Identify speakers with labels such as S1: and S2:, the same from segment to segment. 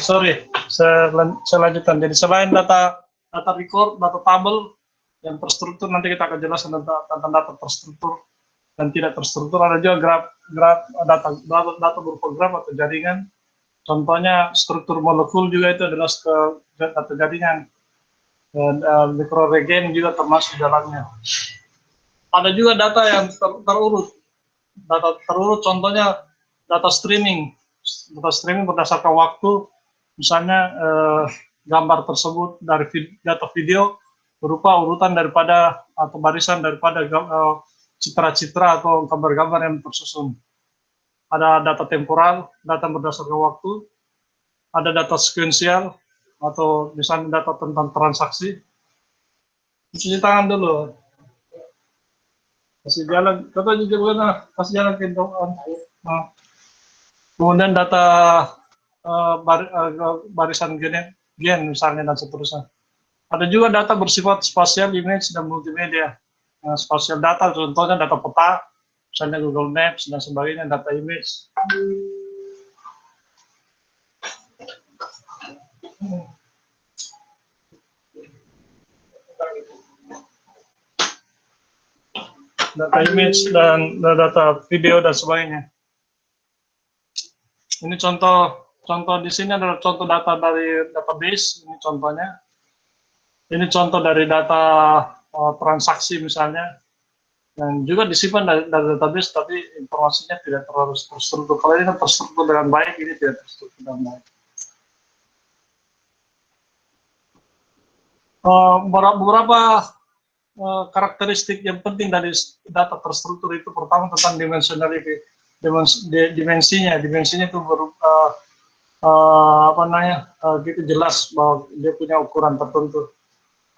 S1: sorry, saya lanjutkan. Jadi selain data record, data tabel yang terstruktur, nanti kita akan jelaskan tentang data terstruktur dan tidak terstruktur. Ada juga graf data berupa graf atau jaringan. Contohnya struktur molekul juga itu adalah data jaringan. Dan mikroregen juga termasuk dalamnya. Ada juga data yang terurut. Data terurut contohnya data streaming. Data streaming berdasarkan waktu, misalnya gambar tersebut dari data video berupa urutan daripada atau barisan daripada citra-citra atau gambar-gambar yang tersusun. Ada data temporal, data berdasarkan waktu, ada data sekuensial atau misalnya data tentang transaksi. Cuci tangan dulu. Kasih jalan, kata juga kasih jalan ke kemudian data barisan gen misalnya dan seterusnya. Ada juga data bersifat spasial, image, dan multimedia. Spasial data contohnya data peta, misalnya Google Maps dan sebagainya, data image. Data image dan data video dan sebagainya. Ini contoh di sini adalah contoh data dari database. Ini contohnya. Ini contoh dari data transaksi misalnya. Dan juga disimpan dari database, tapi informasinya tidak terlalu terstruktur. Kalau ini terstruktur dengan baik, ini tidak terstruktur dengan baik. Beberapa karakteristik yang penting dari data terstruktur itu, pertama tentang dimensionality, dimensinya itu gitu jelas bahwa dia punya ukuran tertentu.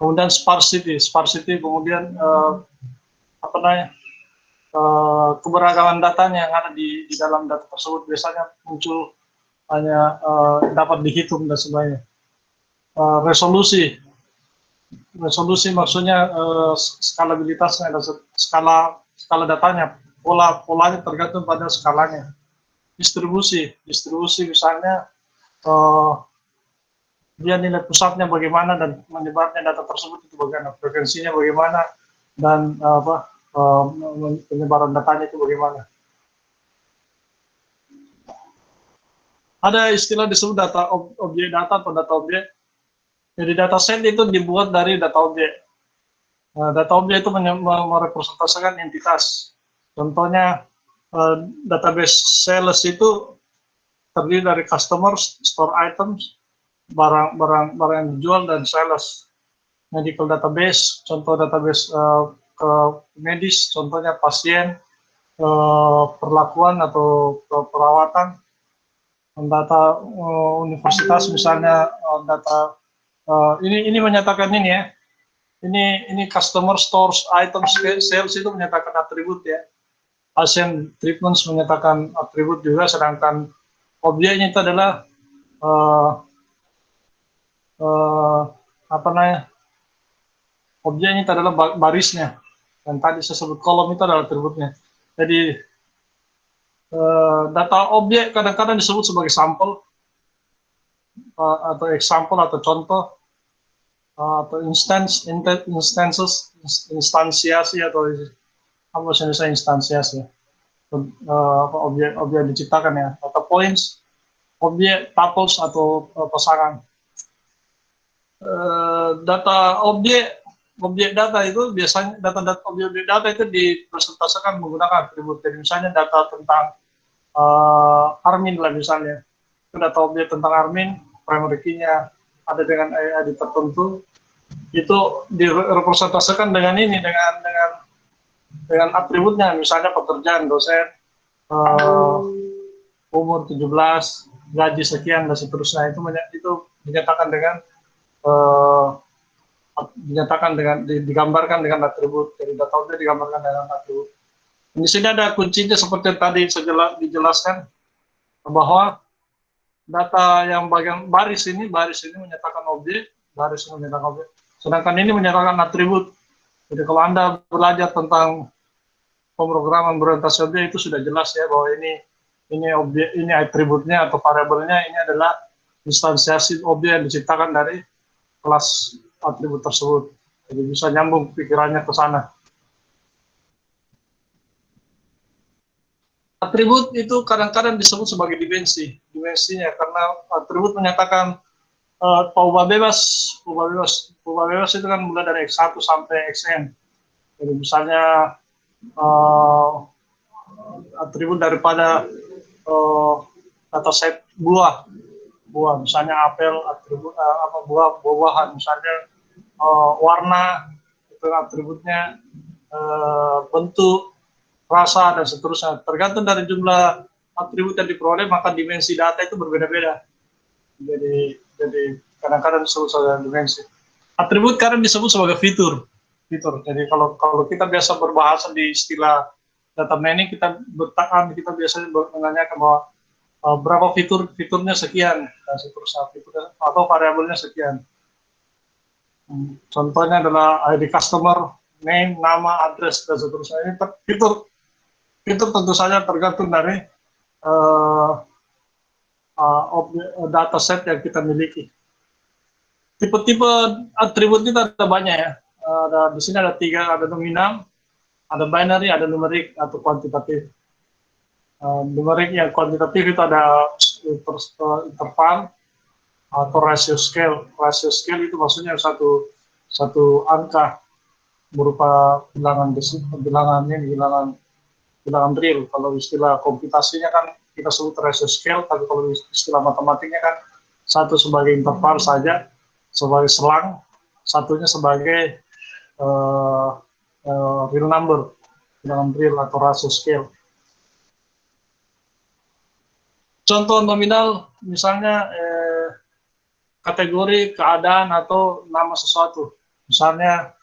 S1: Kemudian sparsity kemudian keberagaman datanya yang ada di dalam data tersebut biasanya muncul hanya dapat dihitung dan sebagainya. Resolusi maksudnya skalabilitasnya, skala datanya, polanya tergantung pada skalanya. Distribusi misalnya dia nilai pusatnya bagaimana dan menyebarnya data tersebut itu bagaimana, frekuensinya bagaimana, dan penyebaran datanya itu bagaimana. Ada istilah disebut objek data atau data objek. Jadi data set itu dibuat dari data objek. Data objek itu merepresentasikan entitas. Contohnya database sales itu terdiri dari customer, store items, barang yang dijual, dan sales. Medical database, contoh database ke medis, contohnya pasien, perlakuan atau perawatan. Data universitas misalnya data ini menyatakan ini ya. Ini customer, stores, items, sales itu menyatakan atribut ya. Patient treatments menyatakan atribut juga, sedangkan objeknya itu adalah objeknya itu adalah barisnya, dan tadi saya sebut kolom itu adalah atributnya. Jadi data objek kadang-kadang disebut sebagai sampel atau example atau contoh atau instansiasi atau apa bahasa instansiasi, objek diciptakan ya, atau points, objek, tuples atau pasangan. Data objek data itu biasanya objek data itu dipresentasikan menggunakan atribut. Jadi misalnya data tentang Armin lah misalnya, itu data objek tentang Armin, primary key-nya ada dengan ID tertentu, itu direpresentasikan dengan ini, dengan atributnya, misalnya pekerjaan, dosen, umur 17, gaji sekian dan seterusnya. Itu dinyatakan digambarkan dengan atribut. Jadi data objek digambarkan dengan atribut. Di sini ada kuncinya seperti yang tadi dijelaskan, bahwa data yang bagian baris ini menyatakan objek, sedangkan ini menyatakan atribut. Jadi kalau Anda belajar tentang pemrograman berorientasi objek, itu sudah jelas ya bahwa ini objek, ini atributnya atau variabelnya, ini adalah instansiasi objek yang diciptakan dari kelas atribut tersebut. Jadi bisa nyambung pikirannya ke sana. Atribut itu kadang-kadang disebut sebagai dimensinya, karena atribut menyatakan ubah bebas, ubah bebas itu kan mulai dari X1 sampai Xn. Jadi misalnya atribut daripada dataset buah, misalnya apel, atribut buah-buahan, misalnya warna itu atributnya, bentuk, rasa, dan seterusnya. Tergantung dari jumlah atribut yang diperoleh, maka dimensi data itu berbeda-beda. Jadi kadang-kadang disebut sebagai dimensi. Atribut kadang disebut sebagai fitur. Jadi kalau kita biasa berbahasa di istilah data mining, kita biasanya menanyakan bahwa berapa fiturnya sekian, dan seterusnya, atau variabelnya sekian. Contohnya adalah ID customer, name, nama, address, dan seterusnya. Ini fitur tentu saja tergantung dari dataset yang kita miliki. Tipe-tipe atribut itu ada banyak ya. Di sini ada 3, ada nominal, ada binary, ada numerik atau kuantitatif. Numerik yang kuantitatif itu ada interval atau ratio scale. Ratio scale itu maksudnya satu angka berupa bilangan real. Kalau istilah komputasinya kan kita sebut ratio scale, tapi kalau istilah matematiknya kan satu sebagai interval saja, sebagai selang, satunya sebagai real number, bilangan real atau ratio scale. Contoh nominal misalnya kategori, keadaan, atau nama sesuatu. Misalnya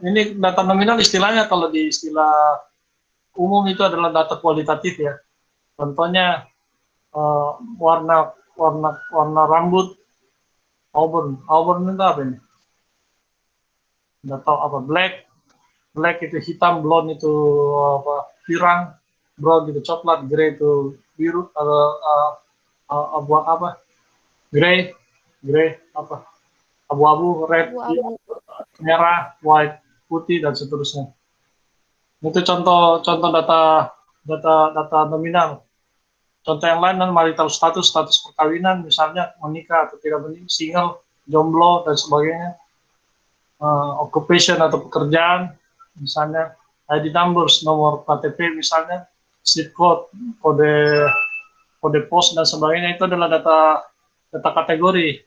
S1: ini data nominal istilahnya, kalau di istilah umum itu adalah data kualitatif ya. Contohnya warna rambut auburn itu apa ini? Nggak tahu apa. Black itu hitam, blonde itu pirang, brown itu coklat, grey itu biru, abu apa? Grey apa? Abu-abu, red, merah, white, putih, dan seterusnya. Itu contoh data nominal. Contoh yang lain, marital status perkawinan, misalnya menikah atau tidak menikah, single, jomblo, dan sebagainya. Occupation atau pekerjaan, misalnya ID numbers, nomor KTP misalnya, zip code, kode pos, dan sebagainya. Itu adalah data kategori.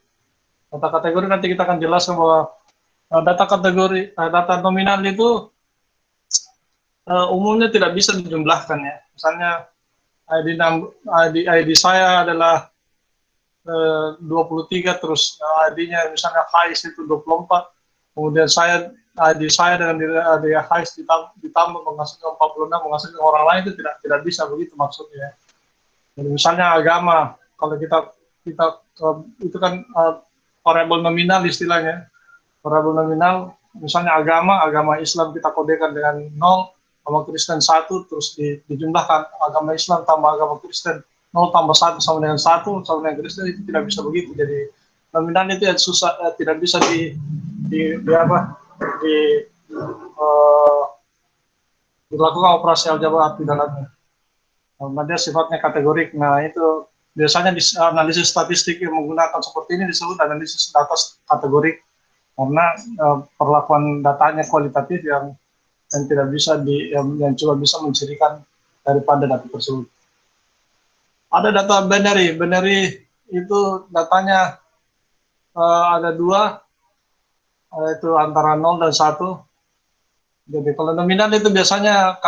S1: Data kategori nanti kita akan jelaskan bahwa data nominal itu umumnya tidak bisa dijumlahkan ya. Misalnya ID saya adalah 23, terus ID-nya misalnya Hais itu 24, kemudian ID saya dengan ID Hais ditambah menghasilkan 46, menghasilkan orang lain, itu tidak bisa begitu maksudnya. Jadi misalnya agama, kalau kita itu kan variabel nominal istilahnya. Variabel nominal, misalnya agama Islam kita kodekan dengan 0, agama Kristen 1, terus dijumlahkan agama Islam tambah agama Kristen, 0 tambah 1 sama dengan 1 sama dengan Kristen, itu tidak bisa begitu. Jadi nominal itu yang susah, tidak bisa dilakukan operasi aljabar di dalamnya. Nah, dia sifatnya kategorik. Nah, itu biasanya di analisis statistik yang menggunakan seperti ini disebut analisis data kategorik, karena perlakuan datanya kualitatif yang tidak bisa yang cuma bisa mencirikan daripada data tersebut. Ada data binary itu datanya ada 2, yaitu antara 0 dan 1. Jadi kalau nominal itu biasanya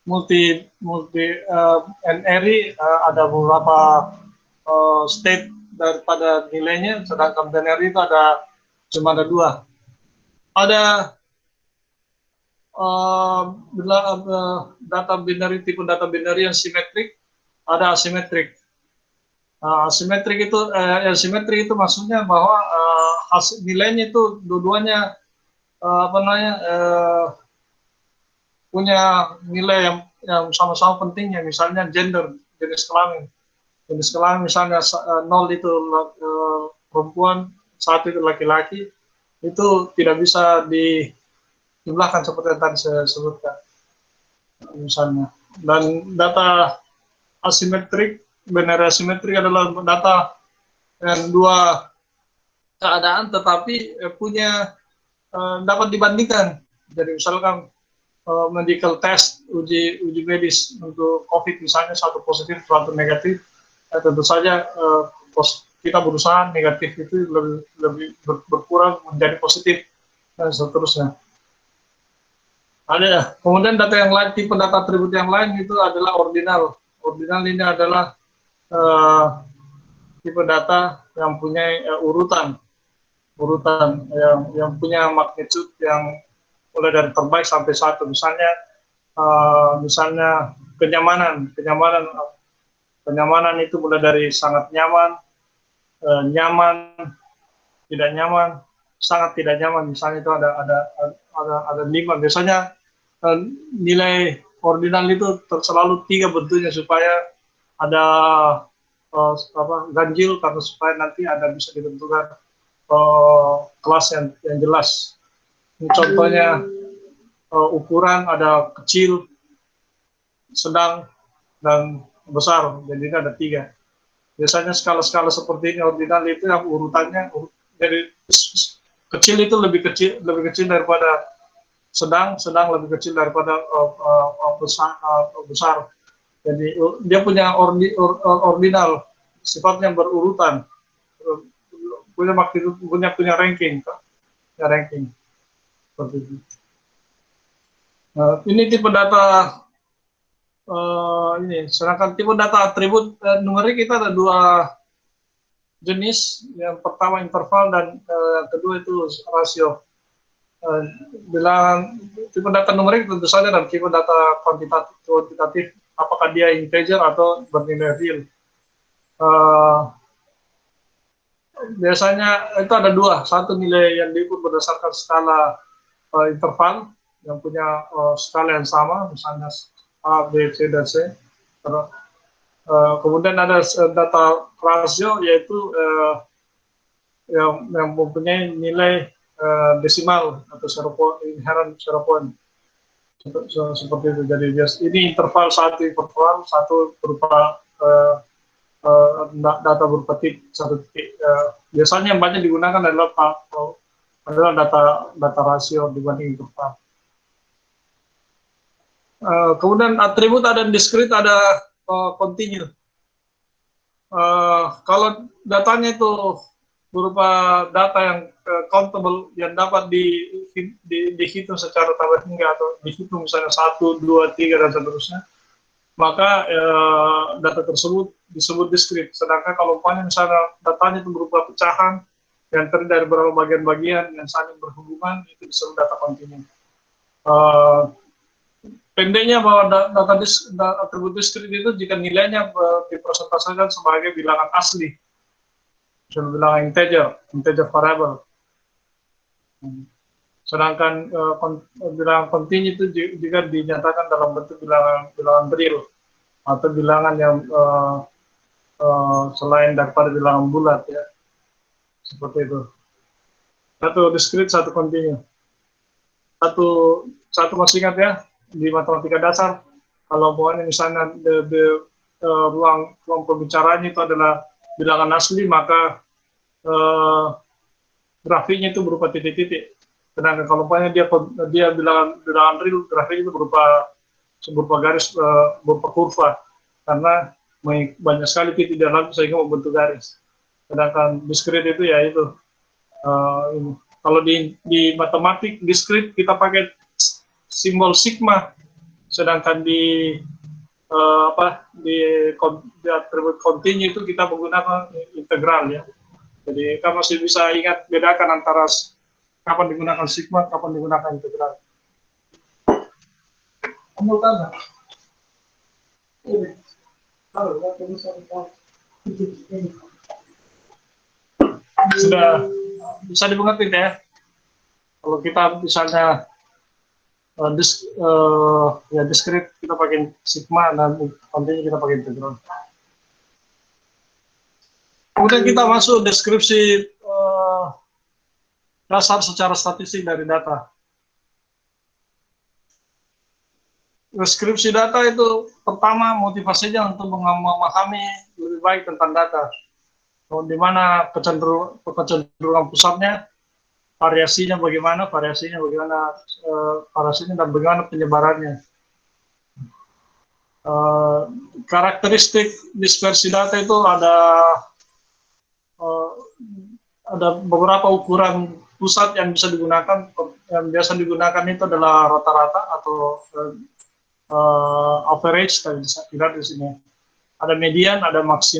S1: multi NRI, ada beberapa state daripada nilainya, sedangkan binary itu cuma ada 2. Ada data binary, tipe data binary yang simetrik, ada asimetrik. Asimetrik itu maksudnya bahwa hasil nilainya itu dua-duanya punya nilai yang sama-sama pentingnya, misalnya gender, jenis kelamin. Jenis kelamin misalnya 0 itu perempuan, 1 itu laki-laki, itu tidak bisa dijumlahkan seperti yang tadi saya sebutkan misalnya. Dan data asimetrik, binary asimetrik adalah data yang dua keadaan tetapi punya dapat dibandingkan. Jadi misalkan medical test, uji medis untuk COVID misalnya, satu positif, satu negatif, tentu saja kita berusaha negatif itu lebih berkurang menjadi positif dan seterusnya. Ada ya. Kemudian data yang lain, tipe data atribut yang lain itu adalah ordinal. Ordinal ini adalah tipe data yang punya urutan yang punya magnitude yang mulai dari terbaik sampai 1. Misalnya kenyamanan itu mulai dari sangat nyaman, nyaman, tidak nyaman, sangat tidak nyaman. Misalnya itu ada 5. Biasanya nilai ordinal itu selalu 3 bentuknya supaya ada ganjil, karena supaya nanti ada bisa ditentukan kelas yang jelas. Ini contohnya ukuran ada kecil, sedang, dan besar. Jadi ini ada 3. Biasanya skala-skala seperti ini ordinal itu yang urutannya dari kecil itu lebih kecil daripada sedang lebih kecil daripada besar. Jadi dia punya ordinal, sifatnya berurutan, punya ranking seperti itu. Ini tipe data ini. Sedangkan tipe data atribut numerik kita ada 2 jenis. Yang pertama interval dan kedua itu rasio. Bilangan tipe data numerik tentu saja dan tipe data kuantitatif, apakah dia integer atau bernilai real. Biasanya itu ada 2, satu nilai yang diukur berdasarkan skala interval yang punya skala yang sama, misalnya A, B, C, dan C. Kemudian ada data rasio, yaitu yang mempunyai nilai desimal atau inherent zero point, seperti itu. Jadi ini interval satu berupa data berupa satu titik. Biasanya yang banyak digunakan adalah data rasio dibanding interval. Kemudian atribut ada diskrit, ada continue. Kalau datanya itu berupa data yang countable, yang dapat dihitung secara tambah hingga atau dihitung misalnya 1, 2, 3 dan seterusnya, maka data tersebut disebut diskrit. Sedangkan kalau misalnya datanya itu berupa pecahan yang terdiri dari beberapa bagian-bagian yang saling berhubungan, itu disebut data kontinu. Pendeknya bahwa data atribut diskrit itu jika nilainya dipresentasikan sebagai bilangan asli, misalnya bilangan integer variable. Sedangkan bilangan kontinu itu juga dinyatakan dalam bentuk bilangan real atau bilangan yang selain daripada bilangan bulat, ya, seperti itu. Satu diskrit, satu kontinu. Satu masih ingat ya, di matematika dasar, kalau misalnya ruang pembicaraan itu adalah bilangan asli, maka grafiknya itu berupa titik-titik. Sedangkan kalau dia bilangan real, grafiknya itu berupa garis, berupa kurva, karena banyak sekali titik dalam sehingga membentuk garis. Sedangkan diskrit itu ya itu ini. Kalau di matematik diskrit kita pakai simbol sigma, sedangkan di atribut kontinu itu kita menggunakan integral, ya. Jadi kita masih bisa ingat bedakan antara kapan digunakan sigma, kapan digunakan integral. Kamu tahu nggak? Sudah bisa dimengerti ya? Kalau kita misalnya diskrit kita pakai sigma dan kontinu kita pakai integral. Kemudian kita masuk deskripsi dasar secara statistik dari data. Deskripsi data itu pertama motivasinya untuk memahami lebih baik tentang data. Di mana kecenderungan pusatnya, variasinya bagaimana, dan bagaimana penyebarannya. Karakteristik dispersi data itu ada beberapa ukuran pusat yang bisa digunakan. Yang biasa digunakan itu adalah rata-rata atau average, tadi bisa dilihat di sini. Ada median, ada max,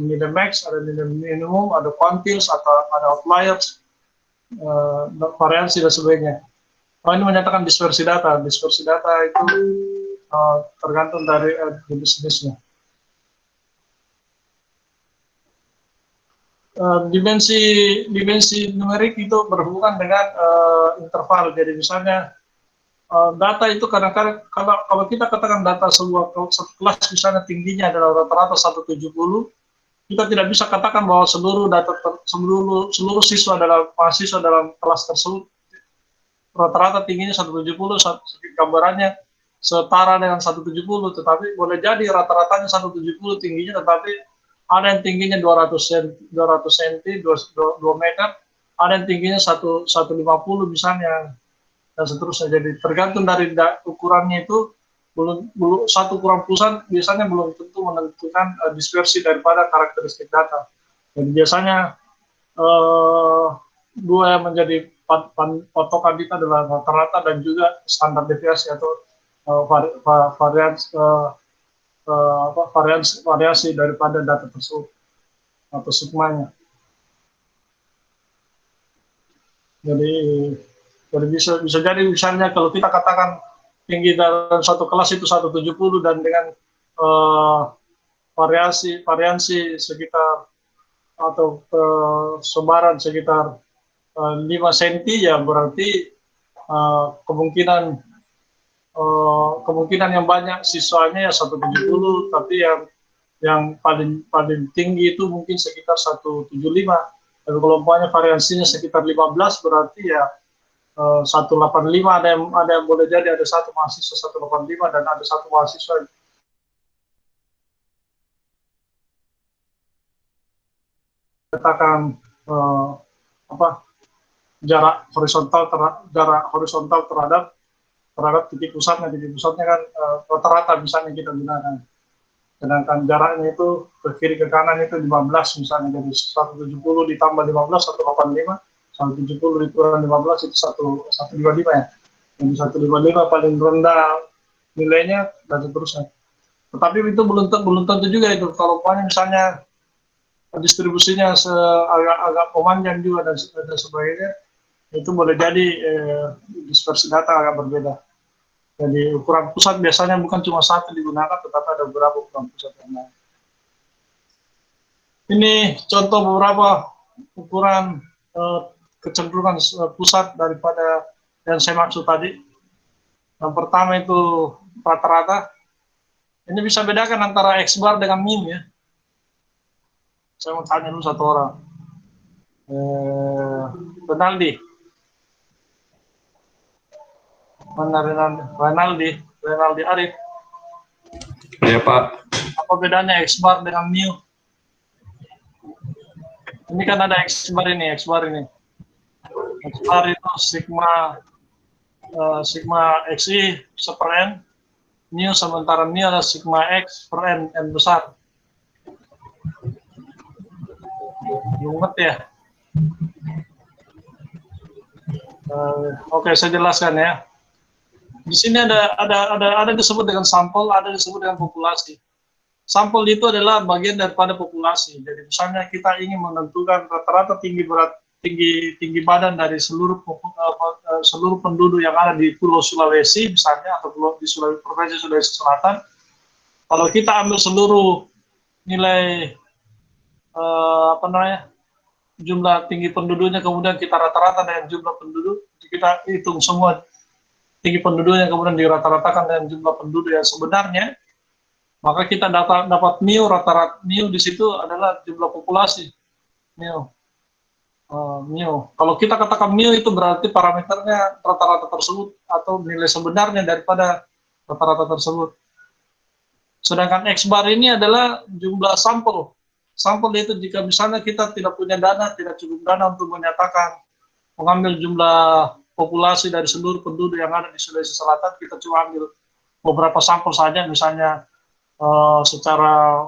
S1: median max, ada median minimum, ada quantiles, atau ada outliers, variansi dan sebagainya. Ini menyatakan dispersi data. Dispersi data itu tergantung dari jenis-jenisnya. Dimensi numerik itu berhubungan dengan interval. Jadi misalnya data itu kadang-kadang kalau kita katakan data sebuah kelas misalnya tingginya adalah rata-rata 170, kita tidak bisa katakan bahwa seluruh siswa mahasiswa dalam kelas tersebut rata-rata tingginya 170, gambarannya setara dengan 170, tetapi boleh jadi rata-ratanya 170 tingginya, tetapi ada yang tingginya 200 cm, 2 meter, ada yang tingginya 150 misalnya, dan seterusnya. Jadi tergantung dari ukurannya itu, belum satu ukuran pusat biasanya belum tentu menentukan dispersi daripada karakteristik data. Jadi biasanya dua yang menjadi patokan kita adalah rata-rata dan juga standar deviasi atau variasi daripada data tersebut atau sigmanya. Jadi bisa jadi misalnya kalau kita katakan tinggi dalam satu kelas itu 170 dan dengan variasi sekitar atau sebaran sekitar 5 cm, ya berarti kemungkinan yang banyak siswanya ya 170, tapi yang paling tinggi itu mungkin sekitar 175. Tapi kalau umpamanya variasinya sekitar 15, berarti ya 185, ada yang boleh jadi ada satu mahasiswa 185 dan ada satu mahasiswa katakan jarak horizontal terhadap titik pusatnya kan rata-rata misalnya kita gunakan. Sedangkan jaraknya itu ke kiri ke kanan itu 15 misalnya, jadi 170 ditambah 15 185, 170 dikurang 15 itu 155 ya. Jadi 155 paling rendah nilainya dan seterusnya. Tetapi itu belum tentu juga itu. Kalau misalnya distribusinya agak pemanjang juga dan sebagainya, itu boleh jadi dispersi data agak berbeda. Jadi ukuran pusat biasanya bukan cuma satu digunakan, tetapi ada beberapa ukuran pusat yang lain. Ini contoh beberapa ukuran kecenderungan pusat daripada yang saya maksud tadi. Yang pertama itu rata-rata. Ini bisa bedakan antara X bar dengan min ya. Saya mau tanya dulu satu orang. Renaldi Arif.
S2: Ya Pak.
S1: Apa bedanya X bar dengan mu? Ini kan ada X bar ini. X bar itu sigma xi per n, mu sementara mu adalah sigma x per n besar. Ingat ya? Oke, saya jelaskan ya. Di sini ada disebut dengan sampel, ada disebut dengan populasi. Sampel itu adalah bagian daripada populasi. Jadi misalnya kita ingin menentukan rata-rata tinggi badan dari seluruh penduduk yang ada di Pulau Sulawesi misalnya, atau di Provinsi Sulawesi Selatan. Kalau kita ambil seluruh nilai jumlah tinggi penduduknya, kemudian kita rata-rata dengan jumlah penduduk, kita hitung semua tinggi penduduknya, kemudian dirata-ratakan dengan jumlah penduduk yang sebenarnya, maka kita dapat mu rata-rata mu di situ adalah jumlah populasi mu. Mu. Kalau kita katakan mu itu berarti parameternya rata-rata tersebut atau nilai sebenarnya daripada rata-rata tersebut. Sedangkan X bar ini adalah jumlah sampel. Sampel itu jika misalnya kita tidak punya dana, tidak cukup dana untuk menyatakan mengambil jumlah populasi dari seluruh penduduk yang ada di Sulawesi Selatan, kita cuma ambil beberapa sampel saja, misalnya secara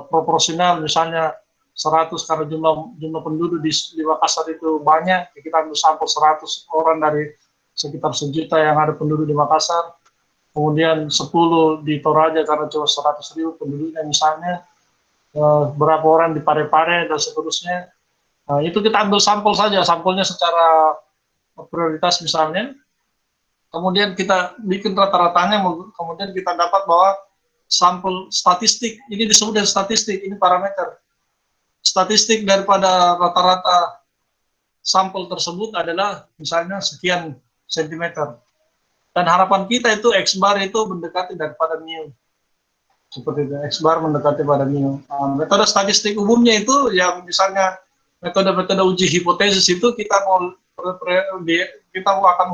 S1: proporsional, misalnya 100 karena jumlah penduduk di Makassar itu banyak, kita ambil sampel 100 orang dari sekitar 1 juta yang ada penduduk di Makassar. Kemudian 10 di Toraja karena cuma 100.000 penduduknya misalnya, berapa orang di Parepare dan seterusnya. Itu kita ambil sampel saja, sampelnya secara prioritas misalnya. Kemudian kita bikin rata-ratanya, kemudian kita dapat bahwa sampel statistik, ini disebut dengan statistik, ini parameter. Statistik daripada rata-rata sampel tersebut adalah misalnya sekian sentimeter. Dan harapan kita itu X bar itu mendekati daripada mu. Seperti itu, X bar mendekati pada mu. Metode statistik umumnya itu yang misalnya metode-metode uji hipotesis itu kita akan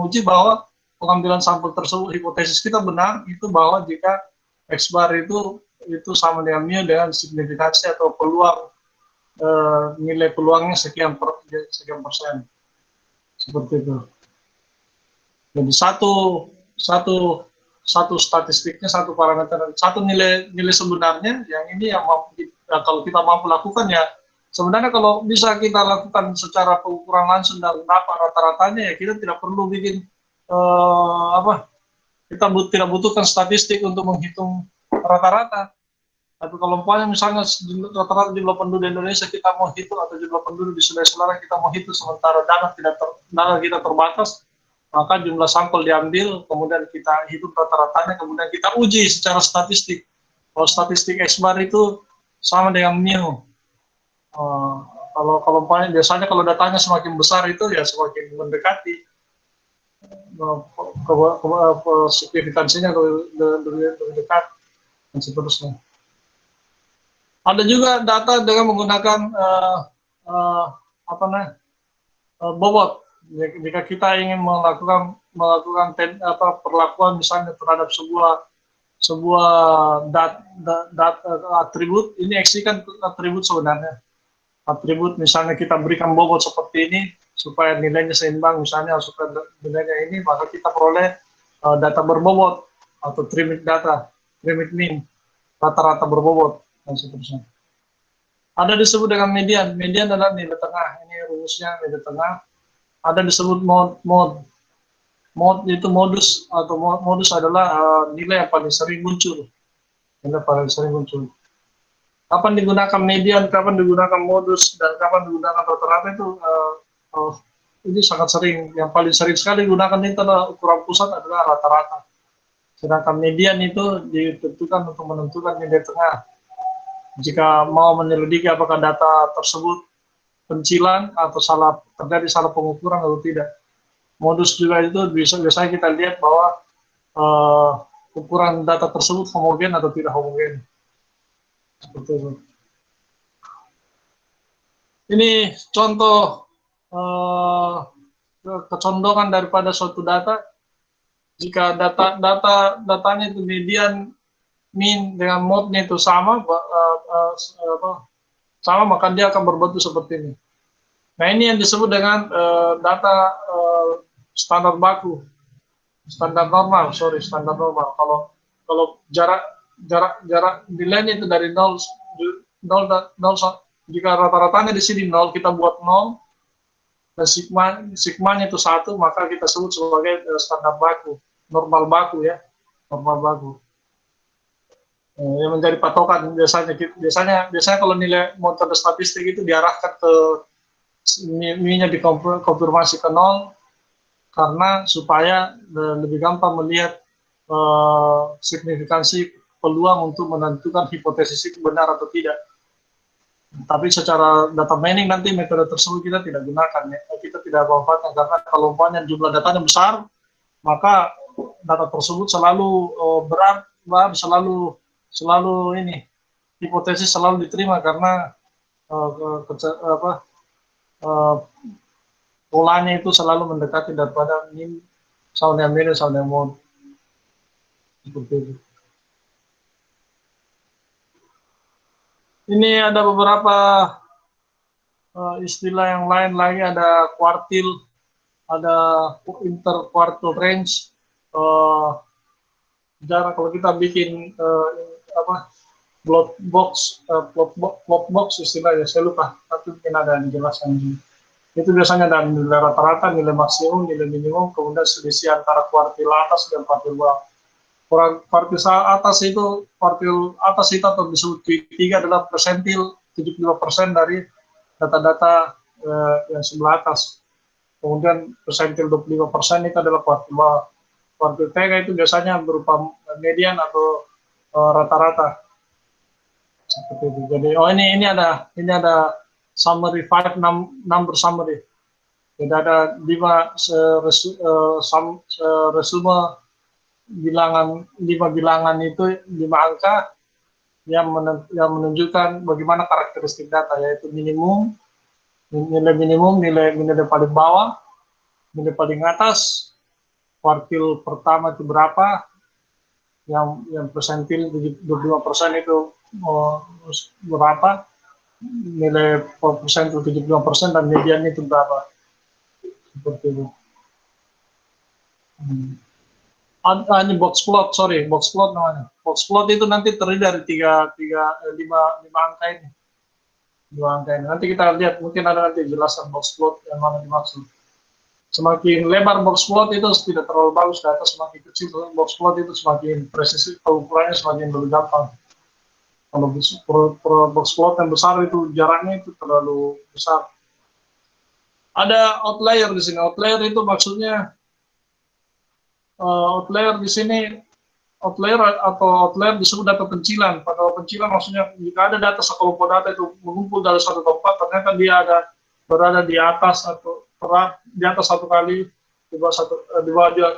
S1: uji bahwa pengambilan sampel tersebut, hipotesis kita benar itu bahwa jika X bar itu sama dengan mu dengan signifikansi atau peluang nilai peluangnya sekian persen. Seperti itu. Jadi satu statistiknya, satu parameter, satu nilai sebenarnya yang ini yang kalau kita mampu lakukan ya sebenarnya kalau bisa kita lakukan secara pengukuran langsung dan dapat rata-ratanya ya kita tidak perlu bikin kita tidak butuhkan statistik untuk menghitung rata-rata. Tapi kalau misalnya rata-rata jumlah penduduk di Indonesia kita mau hitung atau jumlah penduduk di Sulawesi Selatan kita mau hitung sementara dana kita terbatas, maka jumlah sampel diambil, kemudian kita hitung rata-ratanya, kemudian kita uji secara statistik. Kalau statistik X bar itu sama dengan mu. Kalau biasanya kalau datanya semakin besar itu ya semakin mendekati signifikansinya lebih dekat dan seterusnya. Ada juga data dengan menggunakan bobot. Jika kita ingin melakukan perlakuan misalnya terhadap sebuah atribut, ini X kan atribut sebenarnya. Atribut misalnya kita berikan bobot seperti ini supaya nilainya seimbang, misalnya supaya nilainya ini, maka kita peroleh data berbobot atau trimit data, trimit mean, rata-rata berbobot dan seterusnya. Ada disebut dengan median. Median adalah nilai tengah. Ini rumusnya nilai tengah. Ada disebut mode itu modus, atau modus adalah nilai yang paling sering muncul. Nilai paling sering muncul. Kapan digunakan median, kapan digunakan modus, dan kapan digunakan rata-rata itu ini sangat sering. Yang paling sering sekali digunakan itu adalah ukuran pusat adalah rata-rata. Sedangkan median itu ditentukan untuk menentukan nilai tengah. Jika mau menyelidiki apakah data tersebut pencilan atau terjadi salah pengukuran atau tidak. Modus juga itu biasanya kita lihat bahwa ukuran data tersebut homogen atau tidak homogen. Seperti itu. Ini contoh kecondongan daripada suatu data. Jika datanya itu median, mean dengan mode-nya itu sama, maka dia akan berbentuk seperti ini. Nah, ini yang disebut dengan data standar baku, standar normal. Kalau jarak nilainya itu dari 0, jika rata-ratanya di sini 0, kita buat 0, dan sigmanya itu 1, maka kita sebut sebagai standar baku, normal baku ya, normal baku. Yang menjadi patokan biasanya kalau nilai metode statistik itu diarahkan ke mu-nya dikonfirmasi ke 0 karena supaya lebih gampang melihat signifikansi peluang untuk menentukan hipotesis itu benar atau tidak. Tapi secara data mining nanti metode tersebut kita tidak gunakan ya, kita tidak manfaatkan karena kalau jumlah datanya besar maka data tersebut selalu selalu ini hipotesis selalu diterima karena polanya itu selalu mendekati daripada min sound yang minus sound yang mod seperti itu. Ini ada beberapa istilah yang lain lagi, ada kuartil, ada interquartile range. Jarak kalau kita bikin plot box istilahnya, saya lupa, tapi mungkin ada yang dijelaskan. Itu biasanya ada nilai rata-rata, nilai maksimum, nilai minimum, kemudian selisih antara kuartil atas dan kuartil bawah. Kuartil atas itu atau disebut Q3 adalah persentil 75% dari data-data yang sebelah atas. Kemudian persentil 25% itu adalah kuartil bawah. Kuartil tengah itu biasanya berupa median atau rata-rata. Seperti itu. Jadi ini ada summary 5 number summary. Jadi ada 5 resume bilangan, 5 bilangan itu 5 angka yang menunjukkan bagaimana karakteristik data, yaitu minimum, nilai paling bawah, nilai paling atas, kuartil pertama itu berapa, yang persentil 25% itu berapa, nilai persentil 75% dan median itu berapa, seperti itu. Ini box plot namanya. Box plot itu nanti terdiri dari 5 angka ini. 2 angka ini. Nanti kita lihat, mungkin ada nanti jelasan box plot yang mana dimaksud. Semakin lebar box plot itu tidak terlalu bagus, data semakin kecil box plot itu semakin presisi, ukurannya semakin lebih gampang. Kalau box plot yang besar itu jaraknya itu terlalu besar. Ada outlier di sini. Outlier itu maksudnya outlier di sini, outlier disebut data pencilan. Pada pencilan maksudnya jika ada data sekelompok data itu mengumpul dari satu tempat, ternyata dia berada di atas atau di atas satu kali, di bawah dia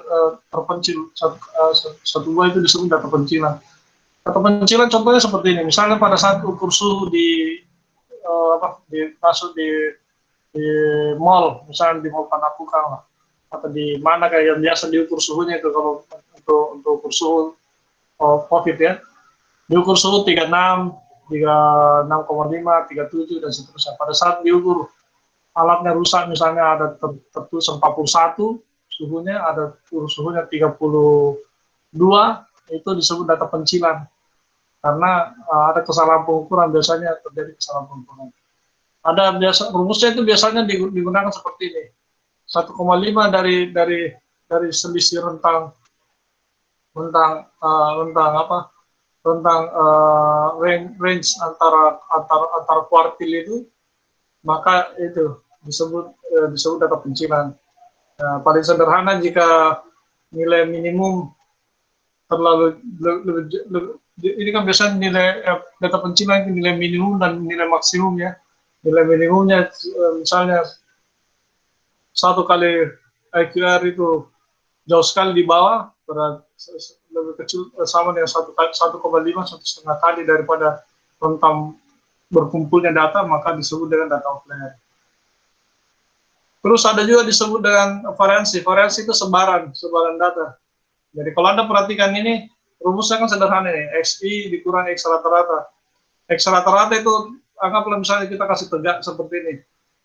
S1: terpencil satu dua, itu disebut data pencilan. Data pencilan contohnya seperti ini. Misalnya pada saat ukur suhu masuk di mall, misalnya di mall Panakukang lah, atau di mana kayak yang biasa diukur suhunya itu, kalau untuk ukur suhu COVID ya, diukur suhu 36, 36,5, 37 dan seterusnya. Pada saat diukur alatnya rusak, misalnya ada tertulis 41 suhunya, ada suhunya 32, itu disebut data pencilan karena ada kesalahan pengukuran, biasanya terjadi kesalahan pengukuran. Ada rumusnya itu biasanya digunakan seperti ini. 1,5 dari selisih rentang range antara kuartil itu, maka itu disebut data pencilan. Paling sederhana jika nilai minimum terlalu ini kan biasanya nilai data pencilan itu nilai minimum dan nilai maksimum ya. Nilai minimumnya misalnya 1 kali IQR itu jauh sekali di bawah, lebih kecil, sama dengan 1,5 1,5 kali daripada rentang berkumpulnya data, maka disebut dengan data outlier. Terus ada juga disebut dengan variansi. Variansi itu sebaran data. Jadi kalau Anda perhatikan ini, rumusnya kan sederhana nih, XI dikurang X rata-rata. X rata-rata itu, anggaplah misalnya kita kasih tegak seperti ini.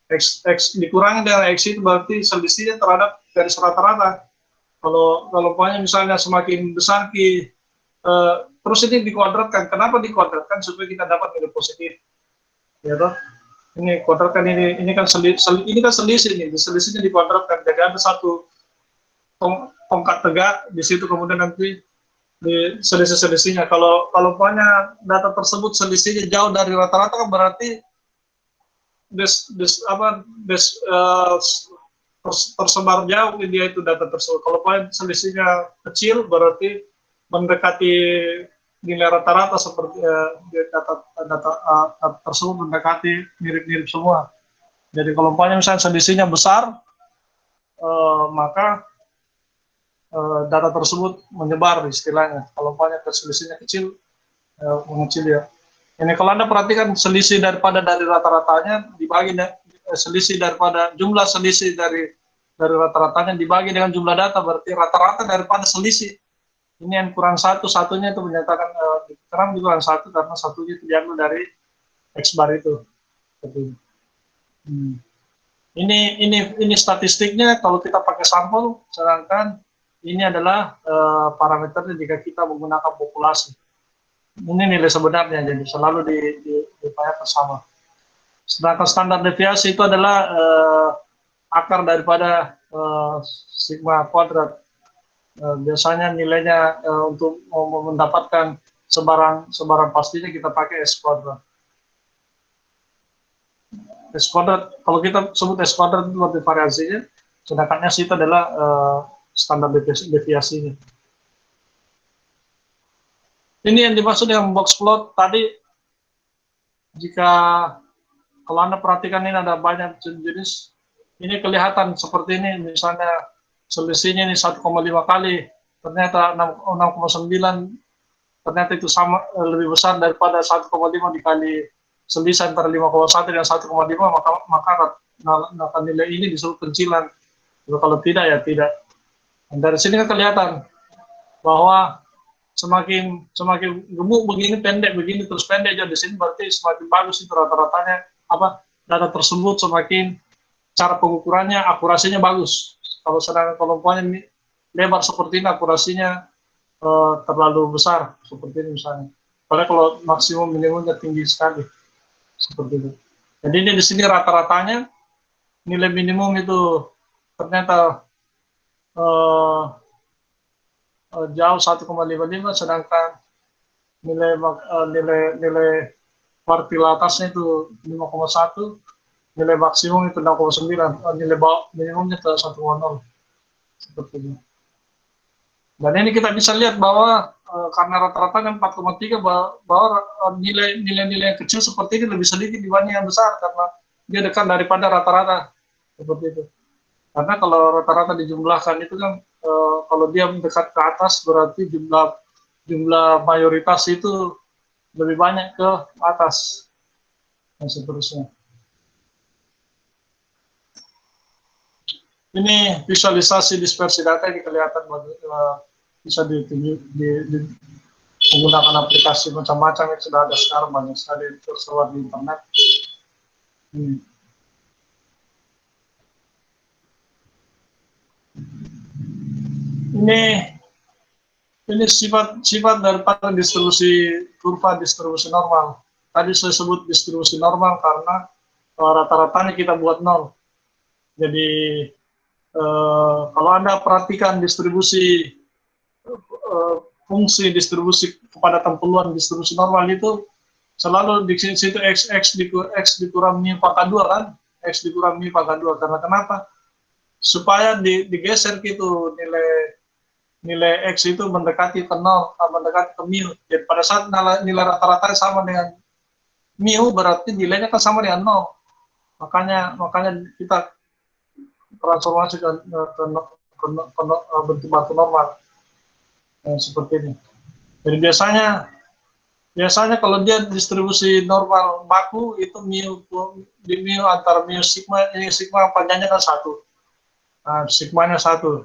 S1: X dikurangi dengan X itu berarti selisihnya terhadap garis rata-rata. Kalau pokoknya misalnya semakin besar terus ini dikuadratkan. Kenapa dikuadratkan? Supaya kita dapat nilai positif. Ya toh? Ini kuadratkan ini kan selisih nih, selisihnya dikuadratkan. Jadi ada satu tongkat tegak di situ, kemudian nanti di selisih-selisihnya. Kalau pokoknya data tersebut selisihnya jauh dari rata-rata, kan berarti tersebar jauh dia itu data tersebut. Kalau selisihnya kecil berarti mendekati nilai rata-rata, seperti data tersebut mendekati mirip-mirip semua. Jadi kalau misalnya selisihnya besar, maka data tersebut menyebar istilahnya. Kalau banyak selisihnya kecil, mengecil ya. Ini kalau Anda perhatikan selisih dari rata-ratanya dibagi selisih daripada jumlah selisih dari rata-ratanya dibagi dengan jumlah data, berarti rata-rata daripada selisih. Ini yang kurang satu, satunya itu menyatakan terang kurang satu karena satunya itu diambil dari X bar itu. Ini statistiknya kalau kita pakai sampel, sedangkan ini adalah parameternya jika kita menggunakan populasi. Ini nilai sebenarnya, jadi selalu diupayakan sama. Sedangkan standar deviasi itu adalah akar daripada sigma kuadrat. Biasanya nilainya untuk mendapatkan sebaran pastinya kita pakai S kuadrat. S kuadrat, kalau kita sebut S kuadrat itu lebih variasinya, sedangkan S itu adalah standar deviasinya. Ini yang dimaksud dengan box plot tadi. Jika kalau Anda perhatikan ini ada banyak jenis, ini kelihatan seperti ini, misalnya selisihnya ini 1,5 kali, ternyata 6,9, ternyata itu sama lebih besar daripada 1,5 dikali selisih antara 5,1 dan 1,5, maka nilai ini disebut pencilan. Kalau tidak ya tidak. Dan dari sini kan kelihatan bahwa semakin gemuk begini, pendek begini, terus pendek aja di sini, berarti semakin bagus itu rata-ratanya data tersebut, semakin cara pengukurannya akurasinya bagus. Kalau umpamanya lebar seperti ini, akurasinya terlalu besar seperti ini misalnya. Padahal kalau maksimum minimumnya tinggi sekali seperti itu. Jadi ini di sini rata-ratanya nilai minimum itu ternyata jauh 1,55, sedangkan nilai kuartil atasnya itu 5,1, nilai maksimum itu 6,9, nilai minimumnya ke 1,0 seperti itu. Dan ini kita bisa lihat bahwa karena rata-ratanya 4,3, bahwa nilai-nilai yang kecil seperti ini lebih sedikit dibanding yang besar karena dia dekat daripada rata-rata seperti itu. Karena kalau rata-rata dijumlahkan itu kan kalau dia mendekat ke atas berarti jumlah mayoritas itu lebih banyak ke atas dan seterusnya. Ini visualisasi dispersi data ini kelihatan bisa menggunakan aplikasi macam-macam yang sudah ada sekarang, banyak sekali tersebar di internet. Ini sifat daripada kurva distribusi normal. Tadi saya sebut distribusi normal karena rata-ratanya kita buat 0. Jadi kalau Anda perhatikan distribusi fungsi distribusi kepadatan peluang distribusi normal itu selalu di situ x dikurang mu pangkat 2 kan, x dikurang mu pangkat 2. Karena kenapa? Supaya digeser gitu nilai x itu mendekati ke 0, mendekati ke mu. Jadi pada saat nilai rata-rata sama dengan mu, berarti nilainya kan sama dengan 0. Makanya kita transformasi ke bentuk batu normal seperti ini. Jadi biasanya kalau dia distribusi normal baku itu mu antara mu sigma, ini sigma panjangnya kan 1, sigmanya 1,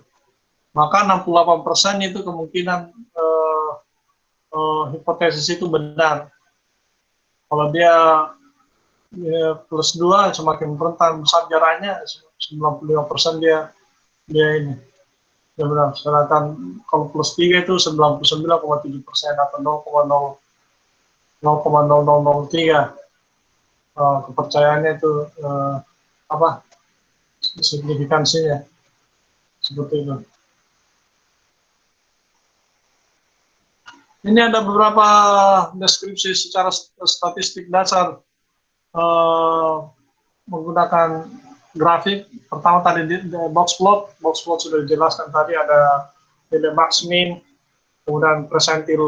S1: maka 68% itu kemungkinan hipotesis itu benar. Kalau dia plus 2 semakin rentan besar jaraknya, 95% dia ini ya benar. Sedangkan kalau plus 3 itu 99,7% atau 0,0003 kepercayaannya itu signifikansinya seperti itu. Ini ada beberapa deskripsi secara statistik dasar menggunakan grafik. Pertama tadi box plot sudah dijelaskan tadi, ada nilai max min, kemudian persentil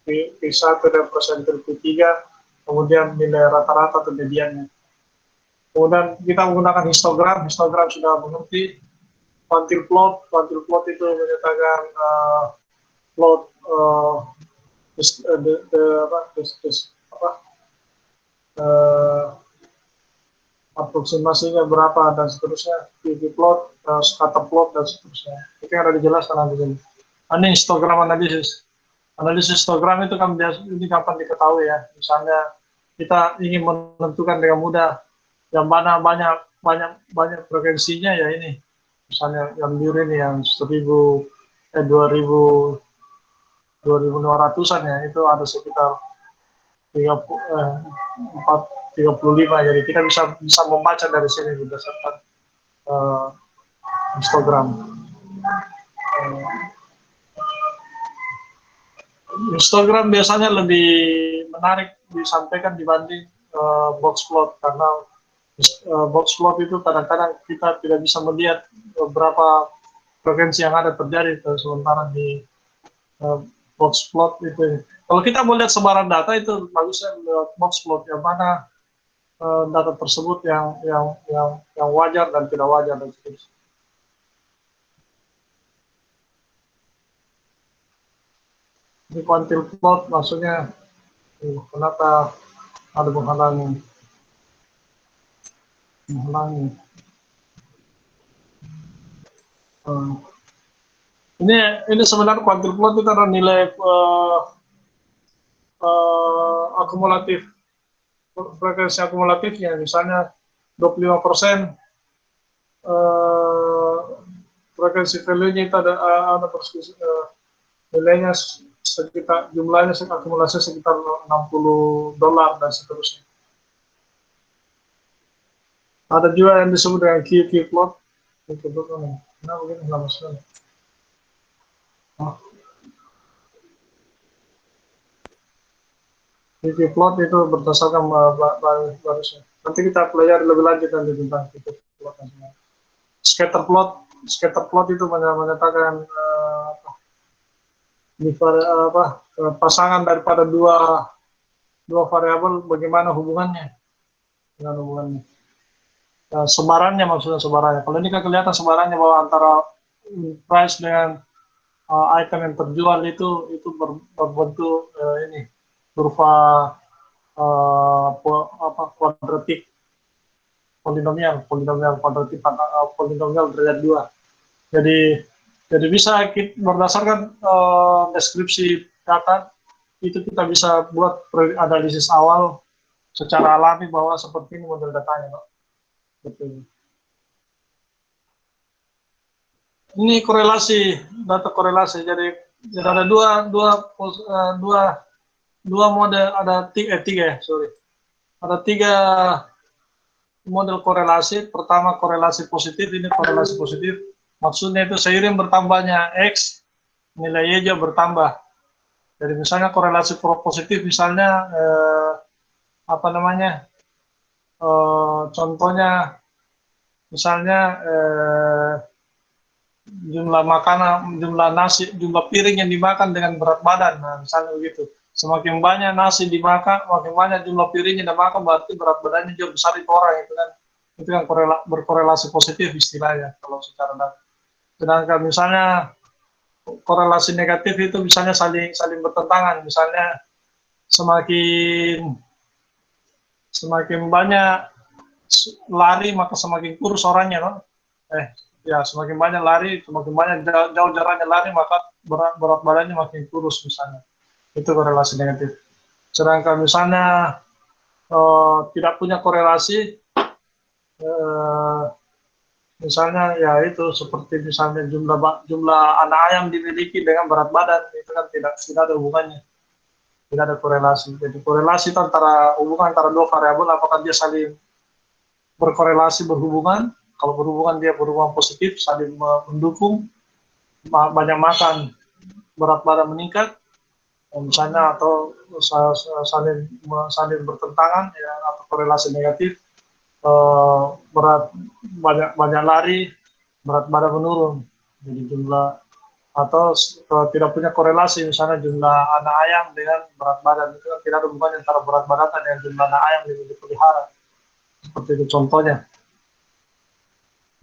S1: P1 dan persentil P3, kemudian nilai rata-rata atau mediannya. Kemudian kita menggunakan histogram sudah mengerti. Quantile plot itu menyatakan plot eh, aproksimasinya berapa dan seterusnya, PV plot, scatter plot dan seterusnya. Itu yang ada dijelaskan nanti sini. Ini histogram analisis. Analisis histogram itu kan biasa ini kapan diketahui ya. Misalnya kita ingin menentukan dengan mudah yang mana banyak frekuensinya ya ini. Misalnya yang biru ini yang 2.200-an ya, itu ada sekitar 35, jadi kita bisa membaca dari sini berdasarkan histogram. Histogram biasanya lebih menarik disampaikan dibanding box plot, karena box plot itu kadang-kadang kita tidak bisa melihat berapa frekuensi yang ada terjadi, sementara di box plot itu. Kalau kita mau lihat sebaran data itu bagusnya lewat box plot, yang mana data tersebut yang wajar dan tidak wajar dan seterusnya. Ini quantile plot maksudnya kenapa ada menghalangi. Ini sebenarnya quantile plot itu adalah nilai akumulatif, frekuensi akumulatifnya, misalnya 25% frekuensi value-nya itu ada nilainya sekitar, jumlahnya akumulasi sekitar $60 dan seterusnya. Ada juga yang disebut dengan QQ plot. Nah, begini lama sekali. QQ plot itu berdasarkan barisnya. Nanti kita pelajari lebih lanjut nanti tentang QQ plot. Scatter plot itu menyatakan pasangan daripada dua variabel, bagaimana hubungannya dengan hubungannya. Sebarannya, maksudnya sebarannya. Kalau ini kan kelihatan sebarannya bahwa antara price dengan item yang terjual itu berbentuk ini berupa kuadratik, polinomial kuadratik, polinomial derajat 2. Jadi bisa berdasarkan deskripsi data itu kita bisa buat analisis awal secara alami bahwa seperti ini model datanya, Pak. Betul. Ini data korelasi. Jadi ada dua model, ada ada 3 model korelasi. Pertama korelasi positif, ini korelasi positif. Maksudnya itu seiring bertambahnya X, nilai Y juga bertambah. Jadi misalnya korelasi positif, misalnya contohnya misalnya jumlah makanan, jumlah nasi, jumlah piring yang dimakan dengan berat badan. Nah, misalnya begitu. Semakin banyak nasi dimakan, makin banyak jumlah piring yang dimakan, berarti berat badannya juga besar itu orang, itu kan berkorelasi positif istilahnya kalau secara data. Sedangkan misalnya korelasi negatif itu misalnya saling bertentangan, misalnya semakin banyak lari maka semakin kurus orangnya, no? Semakin banyak lari, semakin banyak jauh jaraknya lari, maka berat badannya makin kurus misalnya. Itu korelasi negatif. Sedangkan misalnya tidak punya korelasi, misalnya ya itu seperti misalnya jumlah anak ayam dimiliki dengan berat badan, itu kan tidak ada hubungannya, tidak ada korelasi. Jadi korelasi itu hubungan antara dua variabel, apakah dia saling berkorelasi, berhubungan. Kalau berhubungan, dia berhubungan positif, saling mendukung, banyak makan, berat badan meningkat, misalnya, atau saling bertentangan, ya, atau korelasi negatif, banyak lari, berat badan menurun. Jadi jumlah, atau tidak punya korelasi, misalnya jumlah anak ayam dengan berat badan, itu kan tidak ada hubungannya antara berat badan dengan jumlah anak ayam yang dipelihara. seperti itu contohnya.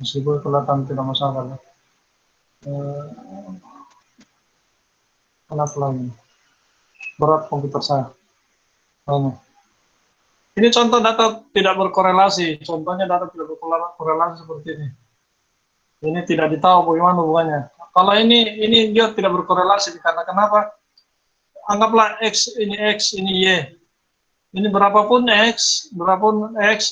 S1: Meskipun kelihatan tidak masalah. Kenapa lagi? Berat komputer saya. Ini contoh data tidak berkorelasi. Contohnya data tidak berkorelasi seperti ini. Ini tidak ditahu bagaimana hubungannya. Kalau ini dia tidak berkorelasi karena kenapa? Anggaplah X, ini Y. Ini berapapun X,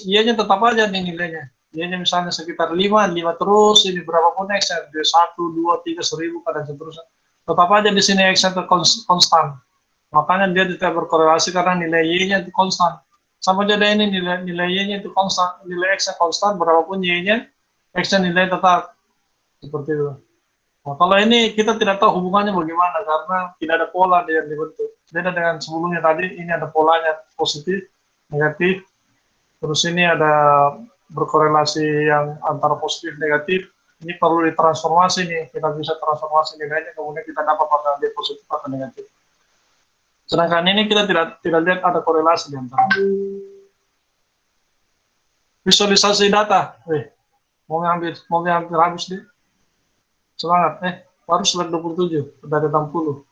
S1: Y-nya tetap aja nih nilainya. Y-nya misalnya sekitar 5 terus, ini berapapun X, 1, 2, 3, 1000, dan seterusnya. Tetap aja di sini X-nya konstan. Makanya dia tidak berkorelasi karena nilai Y-nya itu konstan. Sama jadi ini nilai Y-nya itu konstan, nilai X-nya konstan, berapapun Y-nya, X-nya nilai tetap. Seperti itu. Nah, kalau ini kita tidak tahu hubungannya bagaimana karena tidak ada pola yang dibentuk. Beda dengan sebelumnya tadi, ini ada polanya positif, negatif, terus ini ada berkorelasi yang antara positif negatif. Ini perlu ditransformasi nih, kita bisa transformasi nilainya, kemudian kita dapat apakah dia positif atau negatif. Sedangkan ini kita tidak lihat ada korelasi di antara. Visualisasi data, mau ngambil habis nih. Semangat, baru slide 27, dari 60.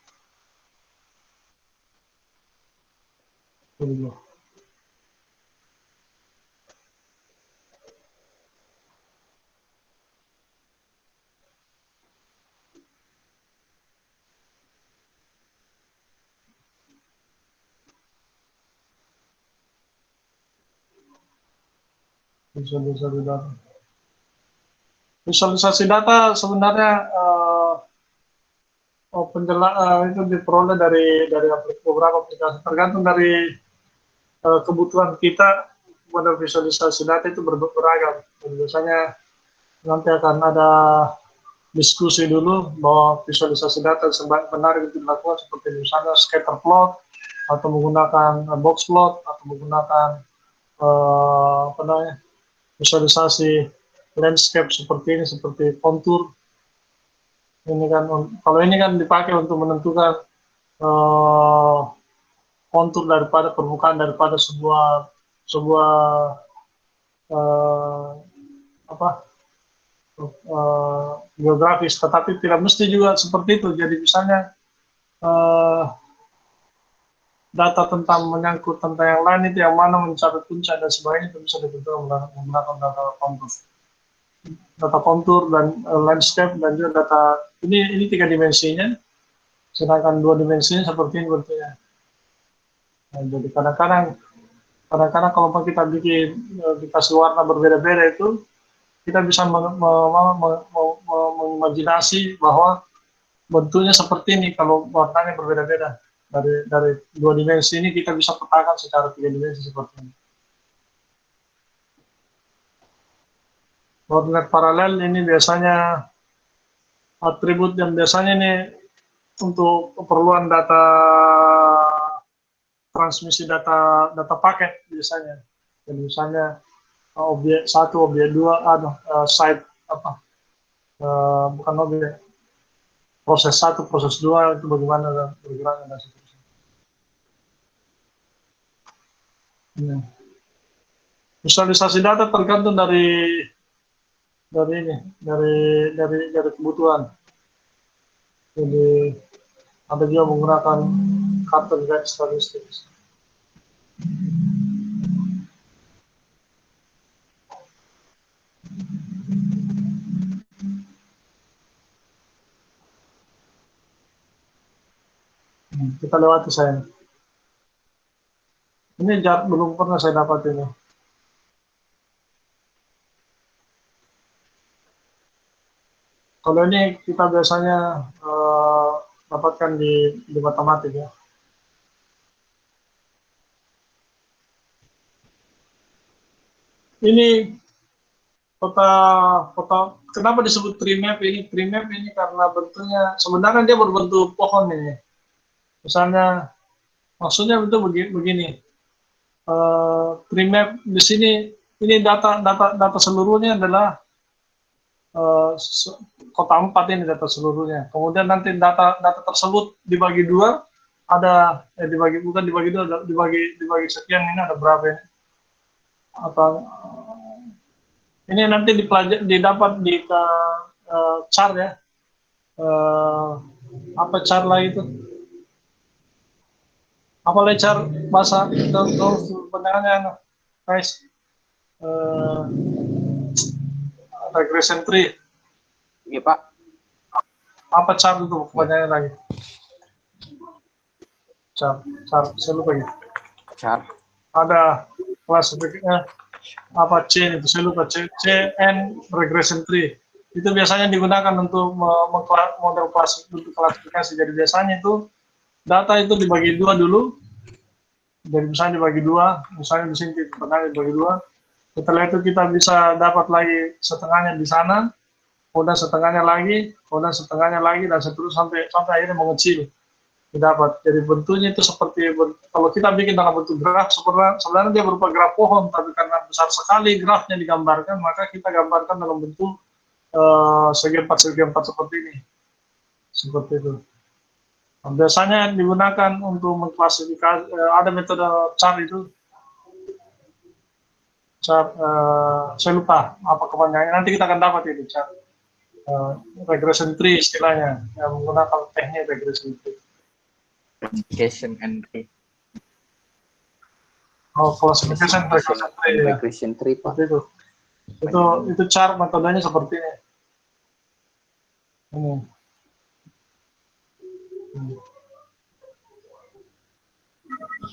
S1: Visualisasi data sebenarnya itu diperoleh dari beberapa aplikasi, tergantung dari kebutuhan kita pada visualisasi data itu beragam. Biasanya nanti akan ada diskusi dulu bahwa visualisasi data benar itu dilakukan seperti misalnya scatter plot atau menggunakan box plot atau menggunakan visualisasi landscape seperti ini, seperti kontur. Ini kan, kalau ini kan dipakai untuk menentukan kontur daripada permukaan daripada sebuah geografis, tetapi tidak mesti juga seperti itu. Jadi misalnya data tentang menyangkut tentang yang lain itu yang mana mencapai puncak dan sebagainya itu bisa ditentukan menggunakan data kontur dan landscape, dan juga data ini 3 dimensinya, sedangkan 2 dimensinya seperti ini bentuknya. Nah, jadi kadang-kadang kalau kita bikin dikasih warna berbeda-beda itu kita bisa mengimajinasi bahwa bentuknya seperti ini kalau warnanya berbeda-beda. Dari 2 dimensi ini kita bisa petakan secara 3 dimensi seperti ini. Koordinat paralel ini biasanya atribut yang biasanya ini untuk keperluan data transmisi data paket biasanya. Jadi misalnya objek 1, objek 2, site bukan objek, proses 1, proses 2 itu bagaimana bergeraknya dan seterusnya. Visualisasi data tergantung dari kebutuhan. Jadi ada juga menggunakan Carter Guide Statistics. Kita lewati saya. Ini belum pernah saya dapat ini. Kalau ini kita biasanya dapatkan di matematik ya. Ini kota kenapa disebut tree map ini? Tree map ini karena bentuknya sebenarnya dia berbentuk pohon ini. Misalnya maksudnya bentuk begini. Tree map di sini ini data seluruhnya adalah kota 4 ini data seluruhnya. Kemudian nanti data tersebut dibagi 2, ada dibagi 2, dibagi sekian, ini ada berapa ini? Atau ini nanti didapat di char ya. Apa char lagi itu? Apa char bahasa itu sebenarnya guys? Regression tree.
S3: Iya Pak.
S1: Apa char itu kepanjangannya lagi? Char, saya lupa ya.
S3: Char.
S1: Ada klasifikasinya apa C itu, saya lupa. CN regression tree itu biasanya digunakan untuk model untuk klasifikasi. Jadi biasanya itu data itu dibagi dua dulu, jadi misalnya dibagi dua, misalnya di sini dibagi dua. Setelah itu kita bisa dapat lagi setengahnya di sana, kemudian setengahnya lagi, dan seterusnya sampai akhirnya mengecil didapat. Jadi bentuknya itu seperti, kalau kita bikin dalam bentuk graf, sebenarnya dia berupa graf pohon, tapi karena besar sekali grafnya digambarkan, maka kita gambarkan dalam bentuk segi empat seperti ini, seperti itu. Nah, biasanya digunakan untuk mengklasifikasi, ada metode char itu, char, saya lupa apa kepanjangannya, nanti kita akan dapat itu char, regression tree istilahnya, yang menggunakan teknik regression tree.
S3: Classification and tree.
S1: Oh, classification tree, ya.
S3: Regression tree Pak.
S1: Itu char metodenya seperti ini.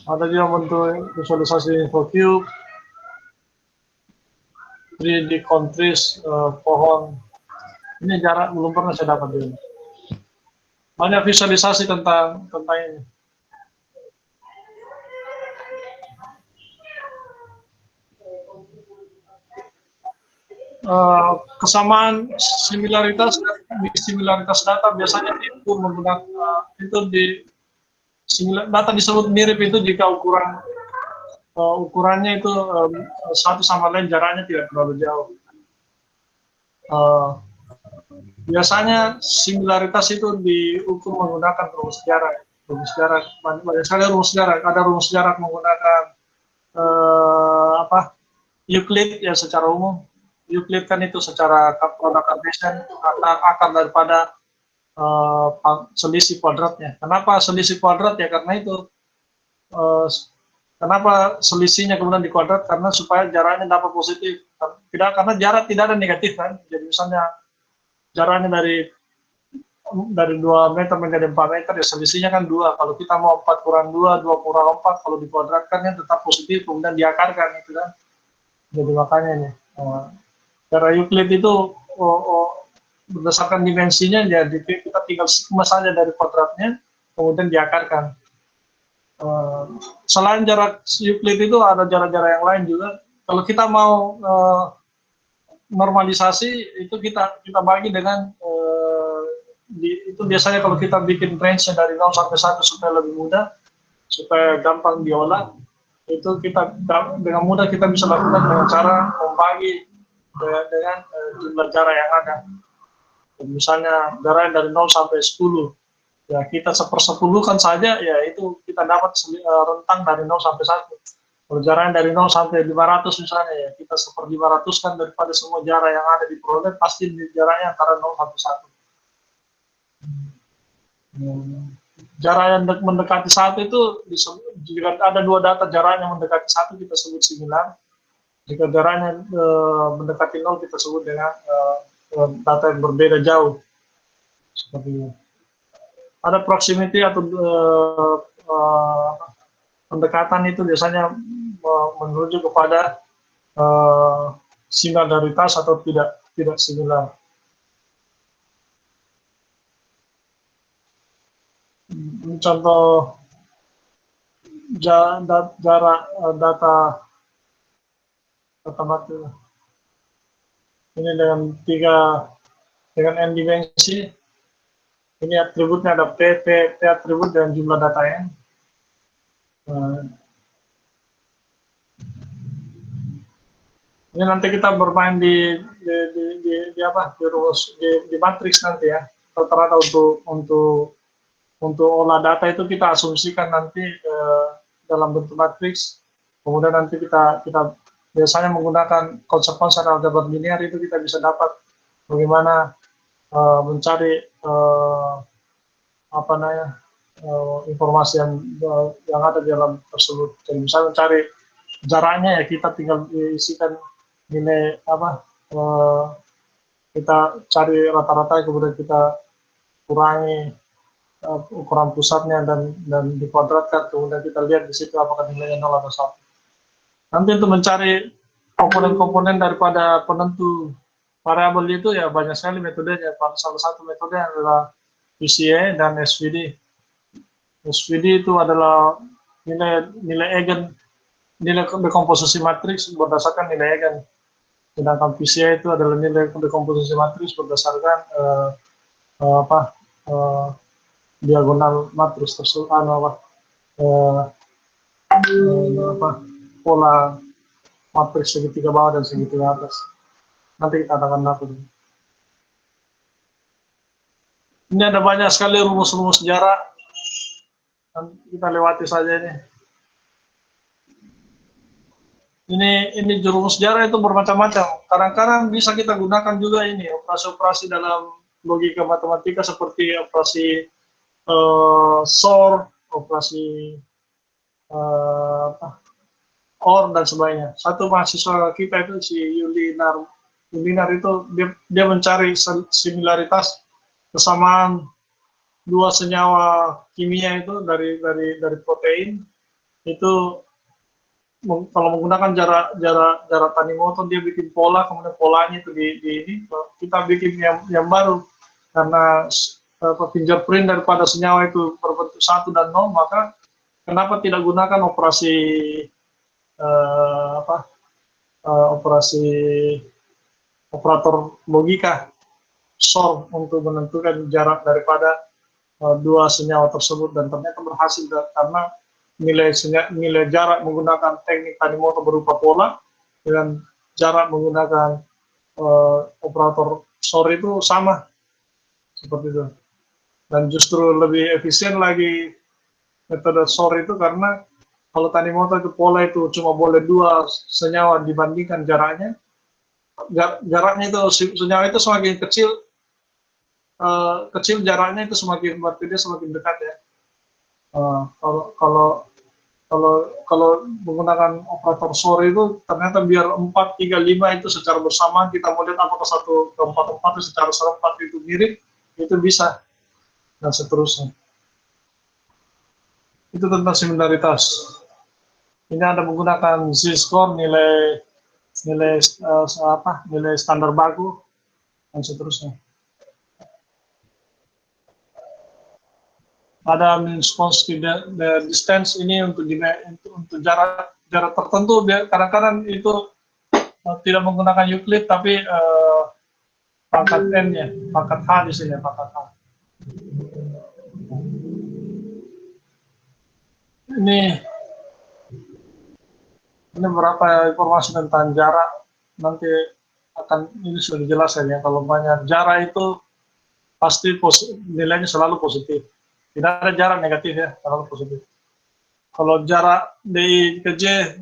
S1: Ada juga bentuk visualisasi infocube, 3D countries, pohon. Ini jarak belum pernah saya dapat ini. Banyak visualisasi tentang ini. Kesamaan similaritas data biasanya itu menggunakan data disebut mirip itu jika ukurannya itu satu sama lain, jaraknya tidak terlalu jauh. Biasanya similaritas itu diukur menggunakan rumus jarak. Banyak sekali rumus jarak. Ada rumus jarak menggunakan Euclid ya secara umum. Euclid kan itu secara produk Cartesian, akar daripada selisih kuadratnya. Kenapa selisih kuadrat ya? Karena itu kenapa selisihnya kemudian dikuadrat? Karena supaya jaraknya dapat positif. Tidak, karena jarak tidak ada negatif kan. Jadi misalnya jaraknya dari 2 meter menjadi 4 meter ya selisihnya kan 2. Kalau kita mau 4 kurang 2, 2 kurang 4, kalau dikuadratkan ya tetap positif, kemudian diakarkan itu kan. Jadi makanya nih. Cara Euclid itu berdasarkan dimensinya, jadi kita tinggal sigma saja dari kuadratnya, kemudian diakarkan. Selain jarak Euclid itu ada jarak-jarak yang lain juga. Kalau kita mau normalisasi itu kita bagi dengan itu biasanya kalau kita bikin range-nya dari 0 sampai 1 supaya lebih mudah, supaya gampang diolah, itu kita dengan mudah kita bisa lakukan dengan cara membagi dengan jumlah jarak yang ada. Misalnya jarak dari 0 sampai 10, ya kita 1/10 saja, ya itu kita dapat rentang dari 0 sampai 1. Kalau jaraknya dari 0 sampai 500 misalnya, ya kita 1/500 kan daripada semua jarak yang ada di perolehan, pasti jaraknya antara 0 sampai 1. Jarak yang mendekati 1 itu jika ada 2 data jarak yang mendekati 1 kita sebut similar. Jika jaraknya mendekati 0 kita sebut dengan data yang berbeda jauh. Seperti itu. Ada proximity atau pendekatan itu biasanya menuju kepada similaritas atau tidak similar. Contoh jarak data mati ini dengan n dimensi. Ini atributnya ada p atribut dan jumlah data n. Ini nanti kita bermain di matriks nanti ya. Rata-rata untuk olah data itu kita asumsikan nanti dalam bentuk matriks. Kemudian nanti kita biasanya menggunakan konsep-konsep aljabar linear itu kita bisa dapat bagaimana mencari apa namanya informasi yang ada di dalam tersebut. Jadi misalnya mencari jaraknya ya kita tinggal isikan nilai apa kita cari rata-rata kemudian kita kurangi ukuran pusatnya dan dikuadratkan kemudian kita lihat di situ apakah nilainya 0 atau 1. Nanti untuk mencari komponen-komponen daripada penentu variabel itu ya banyak sekali metodenya. Salah satu metode adalah PCA dan SVD. SVD itu adalah nilai eigen, nilai dekomposisi matriks berdasarkan nilai eigen. Sedangkan PCA itu adalah nilai dekomposisi matriks berdasarkan diagonal matriks tersebut, pola matriks segitiga bawah dan segitiga atas. Nanti kita akan lakukan. Ini ada banyak sekali rumus-rumus jarak. Kita lewati saja ini. Ini rumus jarak itu bermacam-macam. Kadang-kadang bisa kita gunakan juga ini operasi-operasi dalam logika matematika seperti operasi SOR, operasi OR dan sebagainya. Satu mahasiswa kita itu si Yulinar itu dia mencari similaritas kesamaan dua senyawa kimia itu dari protein itu kalau menggunakan jarak Tanimoto dia bikin pola, kemudian polanya itu di ini kita bikin yang baru karena fingerprint daripada senyawa itu berbentuk 1 dan 0, maka kenapa tidak gunakan operasi operasi operator logika SOR untuk menentukan jarak daripada dua senyawa tersebut, dan ternyata berhasil karena nilai jarak menggunakan teknik Tanimoto berupa pola dengan jarak menggunakan operator SOR itu sama seperti itu, dan justru lebih efisien lagi metode SOR itu karena kalau Tanimoto itu pola itu cuma boleh dua senyawa dibandingkan jaraknya itu senyawa itu semakin kecil jaraknya itu semakin berarti dia semakin dekat ya. Kalau menggunakan operator SOR itu ternyata biar 4, 3, 5 itu secara bersamaan kita mau lihat apakah 1 ke 4 itu secara serempat itu mirip, itu bisa dan seterusnya. Itu tentang similaritas. Ini ada menggunakan Z-score, nilai standar baku dan seterusnya. Ada Minkowski distance ini untuk jarak tertentu, kadang-kadang itu tidak menggunakan Euclid tapi pangkat n-nya, pangkat h di sini, pangkat h. Ini beberapa informasi tentang jarak, nanti ini sudah dijelaskan ya. Kalau banyak jarak itu pasti nilainya selalu positif. Tidak ada jarak negatif ya, selalu positif. Kalau jarak DI ke J,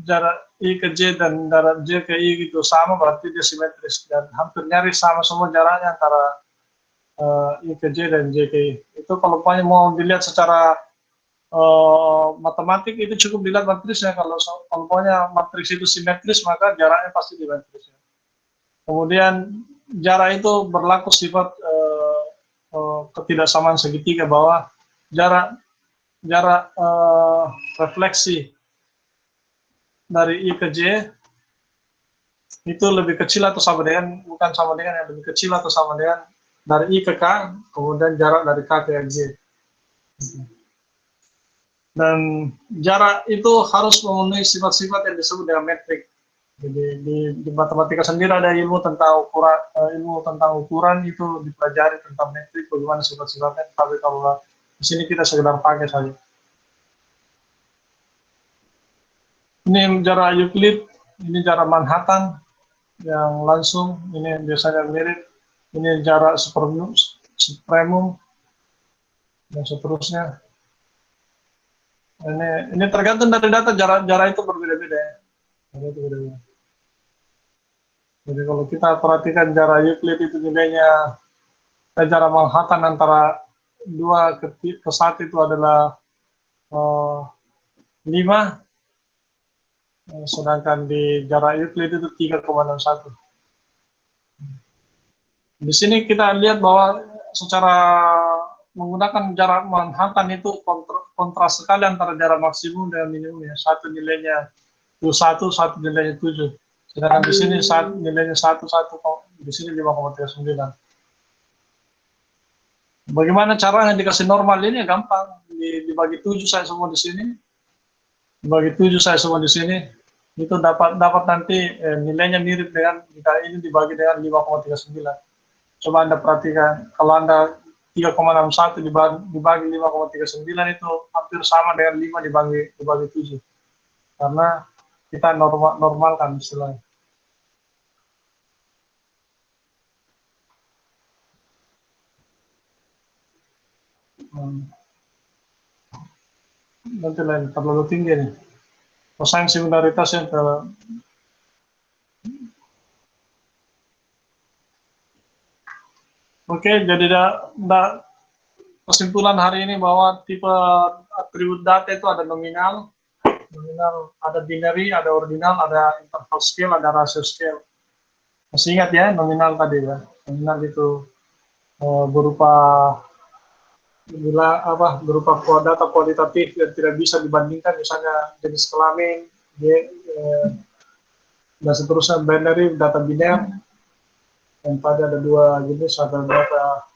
S1: jarak I ke J dan jarak J ke I itu sama, berarti dia simetris dan hampir nyaris sama semua jaraknya antara I ke J dan J ke I. Itu kalau mau dilihat secara matematik itu cukup dilihat matrisnya. Kalau matriks itu simetris maka jaraknya pasti simetris. Kemudian jarak itu berlaku sifat ketidaksamaan segitiga, bahwa jarak refleksi dari I ke J itu lebih kecil atau sama dengan, bukan sama dengan, yang lebih kecil atau sama dengan dari I ke K, kemudian jarak dari K ke J. Dan jarak itu harus memenuhi sifat-sifat yang disebut dengan metrik. Jadi di matematika sendiri ada ilmu tentang ukuran itu dipelajari tentang metrik, bagaimana sifat-sifatnya. Tapi kalau di sini kita sekedar pakai saja. Ini jarak Euclid, ini jarak Manhattan yang langsung, ini biasanya mirip. Ini jarak supremum dan seterusnya. Ini tergantung dari data, jarak itu berbeda-beda. Ada itu bedanya. Jadi kalau kita perhatikan jarak Euclid itu nilainya, jarak Manhattan antara 2 ke 1 itu adalah 5, sedangkan di jarak Euclid itu 3,61. Di sini kita lihat bahwa secara menggunakan jarak Manhattan itu kontras sekali antara jarak maksimum dengan minimumnya. Satu nilainya 21, satu nilainya 7. Sedangkan di sini nilainya 1, di sini 5,39. Bagaimana caranya dikasih normal ini? Gampang. Dibagi 7 saya semua di sini. Dibagi 7 saya semua di sini. Itu dapat nanti nilainya mirip dengan jika ini dibagi dengan 5,39. Coba Anda perhatikan, kalau Anda 3,61 dibagi 5,39 itu hampir sama dengan 5 dibagi 7. Karena kita normalkan istilahnya. Nanti lain terlalu tinggi nih. Cosine singularitasnya terlalu. Oke, jadi kesimpulan hari ini bahwa tipe atribut data itu ada nominal, ada binary, ada ordinal, ada interval scale, ada ratio scale. Masih ingat ya nominal tadi ya? Nominal itu berupa data kualitatif yang tidak bisa dibandingkan, misalnya jenis kelamin, dan seterusnya. Binary, data biner, yang pada ada 2 jenis, ada data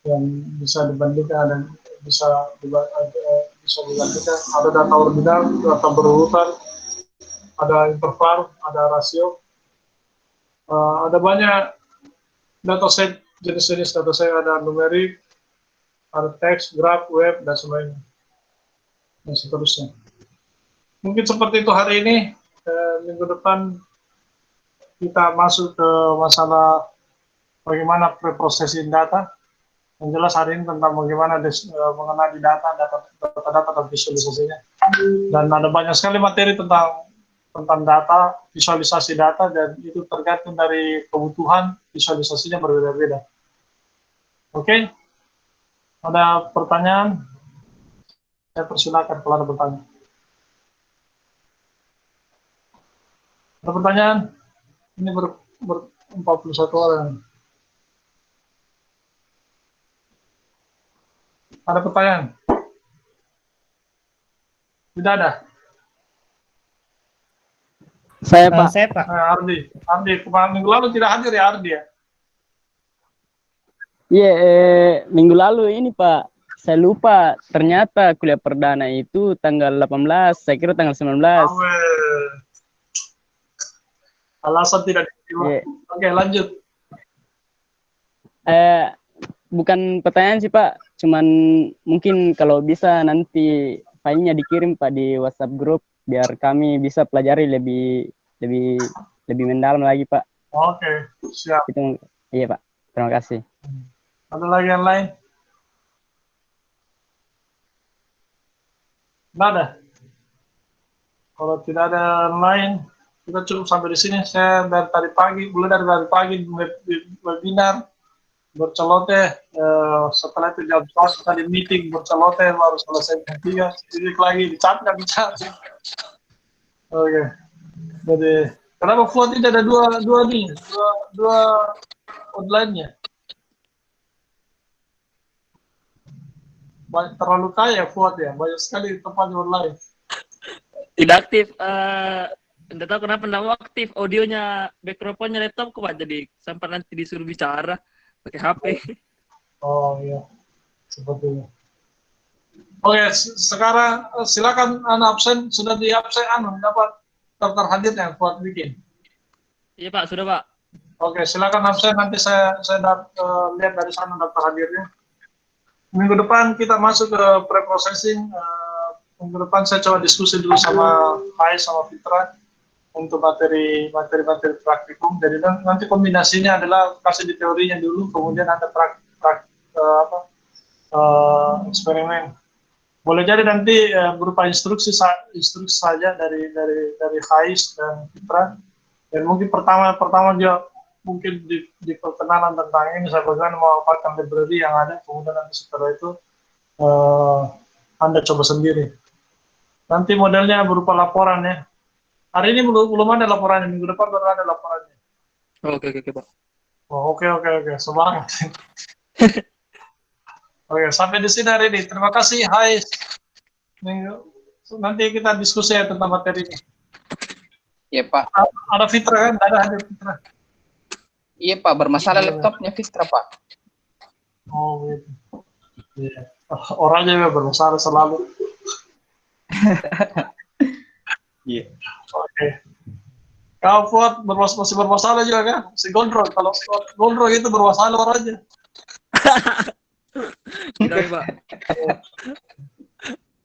S1: yang bisa dibandingkan dan bisa dibandingkan, ada data ordinal, data berurutan, ada interval, ada rasio, ada banyak dataset, jenis-jenis dataset, ada numerik, ada teks, graf, web, dan sebagainya, dan seterusnya. Mungkin seperti itu hari ini. Minggu depan kita masuk ke masalah bagaimana preprocessing data. Yang jelas hari ini tentang bagaimana mengenali data dan visualisasinya. Dan ada banyak sekali materi tentang data, visualisasi data, dan itu tergantung dari kebutuhan visualisasinya berbeda-beda. Oke? Ada pertanyaan? Saya persilakan kalau ada pertanyaan. Ada pertanyaan? Ini 41 orang. Ada pertanyaan? Tidak ada?
S3: Saya Pak.
S4: Saya Pak.
S1: Ardi, minggu lalu tidak hadir ya Ardi ya?
S5: Iya, minggu lalu ini Pak, saya lupa ternyata kuliah perdana itu tanggal 18, saya kira tanggal 19.
S1: Alasan tidak diterima.
S5: Yeah.
S1: Oke, lanjut.
S5: Bukan pertanyaan sih Pak, cuman mungkin kalau bisa nanti filenya dikirim Pak di WhatsApp grup biar kami bisa pelajari lebih mendalam lagi Pak.
S1: Oke, siap.
S5: Itu, iya Pak, terima kasih.
S1: Ada lagi yang lain? Tidak ada. Kalau tidak ada yang lain, kita cukup sampai di sini. Saya dari tadi pagi di webinar berceloteh. Setelah itu jam 1 tadi meeting berceloteh, baru selesai jam 3. Jadi lagi dicat. Oke. Jadi kenapa Fuad tidak ada dua online-nya? Terlalu kaya Fuad ya, banyak sekali tempatnya online.
S4: Tidak aktif. Tidak tahu kenapa tidak aktif. Audionya, mikrofonnya laptop kok jadi sampai nanti disuruh bicara pakai HP.
S1: Oh iya, sepertinya. Oke, sekarang silakan absen, sudah di absen dapat daftar hadirnya buat bikin.
S4: Iya Pak, sudah Pak.
S1: Oke, silakan absen, nanti saya lihat dari sana daftar hadirnya. Minggu depan kita masuk ke pre-processing. Minggu depan saya coba diskusi dulu sama Faiz sama Fitra untuk materi praktikum. Jadi nanti kombinasinya adalah kasih di teorinya dulu, kemudian ada eksperimen. boleh jadi nanti berupa instruksi saja dari Hais dan Fitra. Dan mungkin pertama juga mungkin di perkenalan tentang ini saya bagaimana memanfaatkan library yang ada, kemudian nanti setelah itu Anda coba sendiri. Nanti modelnya berupa laporan ya. Hari ini belum ada laporannya, minggu depan baru ada laporannya.
S4: Oke, Pak.
S1: Oh, oke. Semangat. Oke, sampai di sini hari ini. Terima kasih, hai. Nanti kita diskusi ya tentang materi ini.
S3: Iya Pak.
S1: Ada Fitra kan? Ada Fitra.
S3: Iya Pak, bermasalah laptopnya Fitra Pak.
S1: Oh, gitu. Iya. Orangnya memang bermasalah selalu.
S3: Iya.
S1: Oke. Kau Fuad masih bermasalah juga kan? Si Gondrong, kalau Gondrong itu bermasalah orangnya.
S4: Tidak, Pak.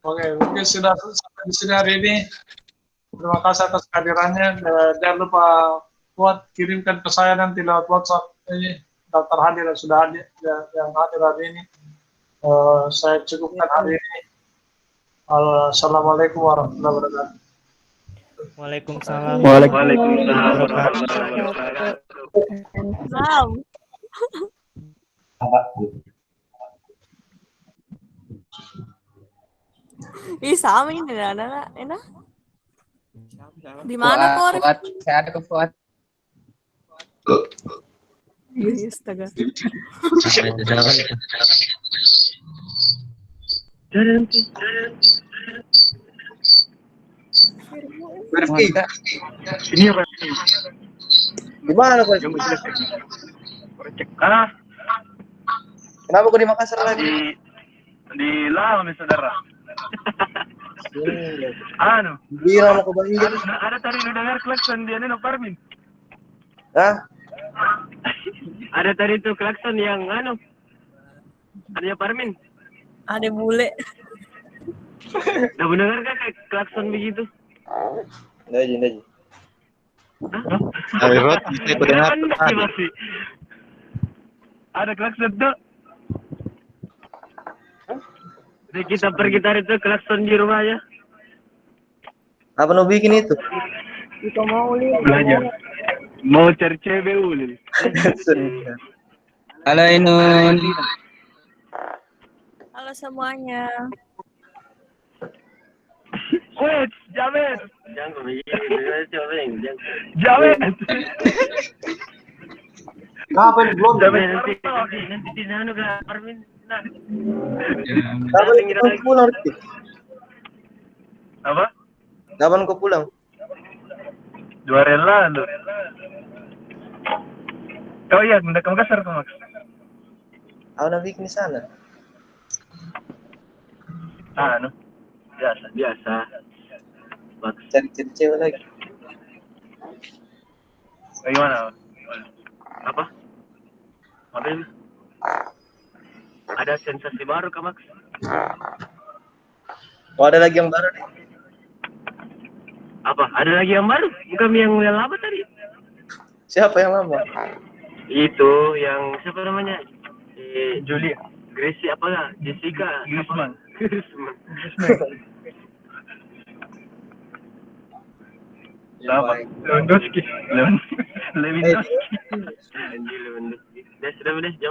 S1: Oke, mungkin sudah sampai di sini hari ini. Terima kasih atas kehadirannya. Jangan lupa Fuad kirimkan ke saya nanti lewat WhatsApp ini daftar hadir yang sudah hadir yang hadir hari ini. Saya cukupkan hari ini. Assalamualaikum warahmatullahi wabarakatuh.
S6: Waalaikumsalam.
S7: Wow. Ih, sama ini ada enak. Di mana kor?
S3: Fuad, saya ada ke Fuad.
S7: Astaga.
S4: Ini apa?
S3: Gimana kok?
S4: Ah,
S3: Kenapa kok di Makassar lagi?
S4: di Laos nih, saudara. Anu,
S3: Bilang mau ke Banjar.
S4: ada tadi lu dengar klakson dia nih, Parmin.
S3: Hah?
S4: Ada tadi tuh klakson yang anu, adanya Parmin.
S7: Ada bule.
S4: Udah mendengar kan kayak klakson begitu?
S3: Nggak.
S2: Airot, saya mendengar.
S4: Masih. Ada klakson tuh. Jadi kita pergi tadi tuh klakson di rumahnya.
S3: Apa mau bikin itu?
S7: Kita mau lihat.
S4: Belajar. Mau cari cewek ulil.
S3: Halo Inun.
S7: Halo semuanya.
S4: Wait, Jamet. Jangan begitu, Jamet.
S1: Ngapain belum?
S4: Jamet nanti di sana ke Parmin.
S3: Kapan kau pulang?
S4: Apa?
S3: Kapan kau pulang?
S4: 2 hari yang lalu. Oh iya, mendak ke Makassar tuh, Max.
S3: Aku nak bikin di sana.
S4: Anu, biasa. Max.
S3: Cari cewek lagi.
S4: Bagaimana? Apa? Mobil? Ada sensasi baru, Kak Max?
S3: Oh, ada lagi yang baru nih.
S4: Apa? Ada lagi yang baru? Bukan yang lama tadi?
S3: Siapa yang lama?
S4: Itu yang siapa namanya? Julia, Gracie apa lah? Jessica, Griezmann. Siapa? Lewandowski. Lewandowski. Anjir, Lewandowski. Sudah,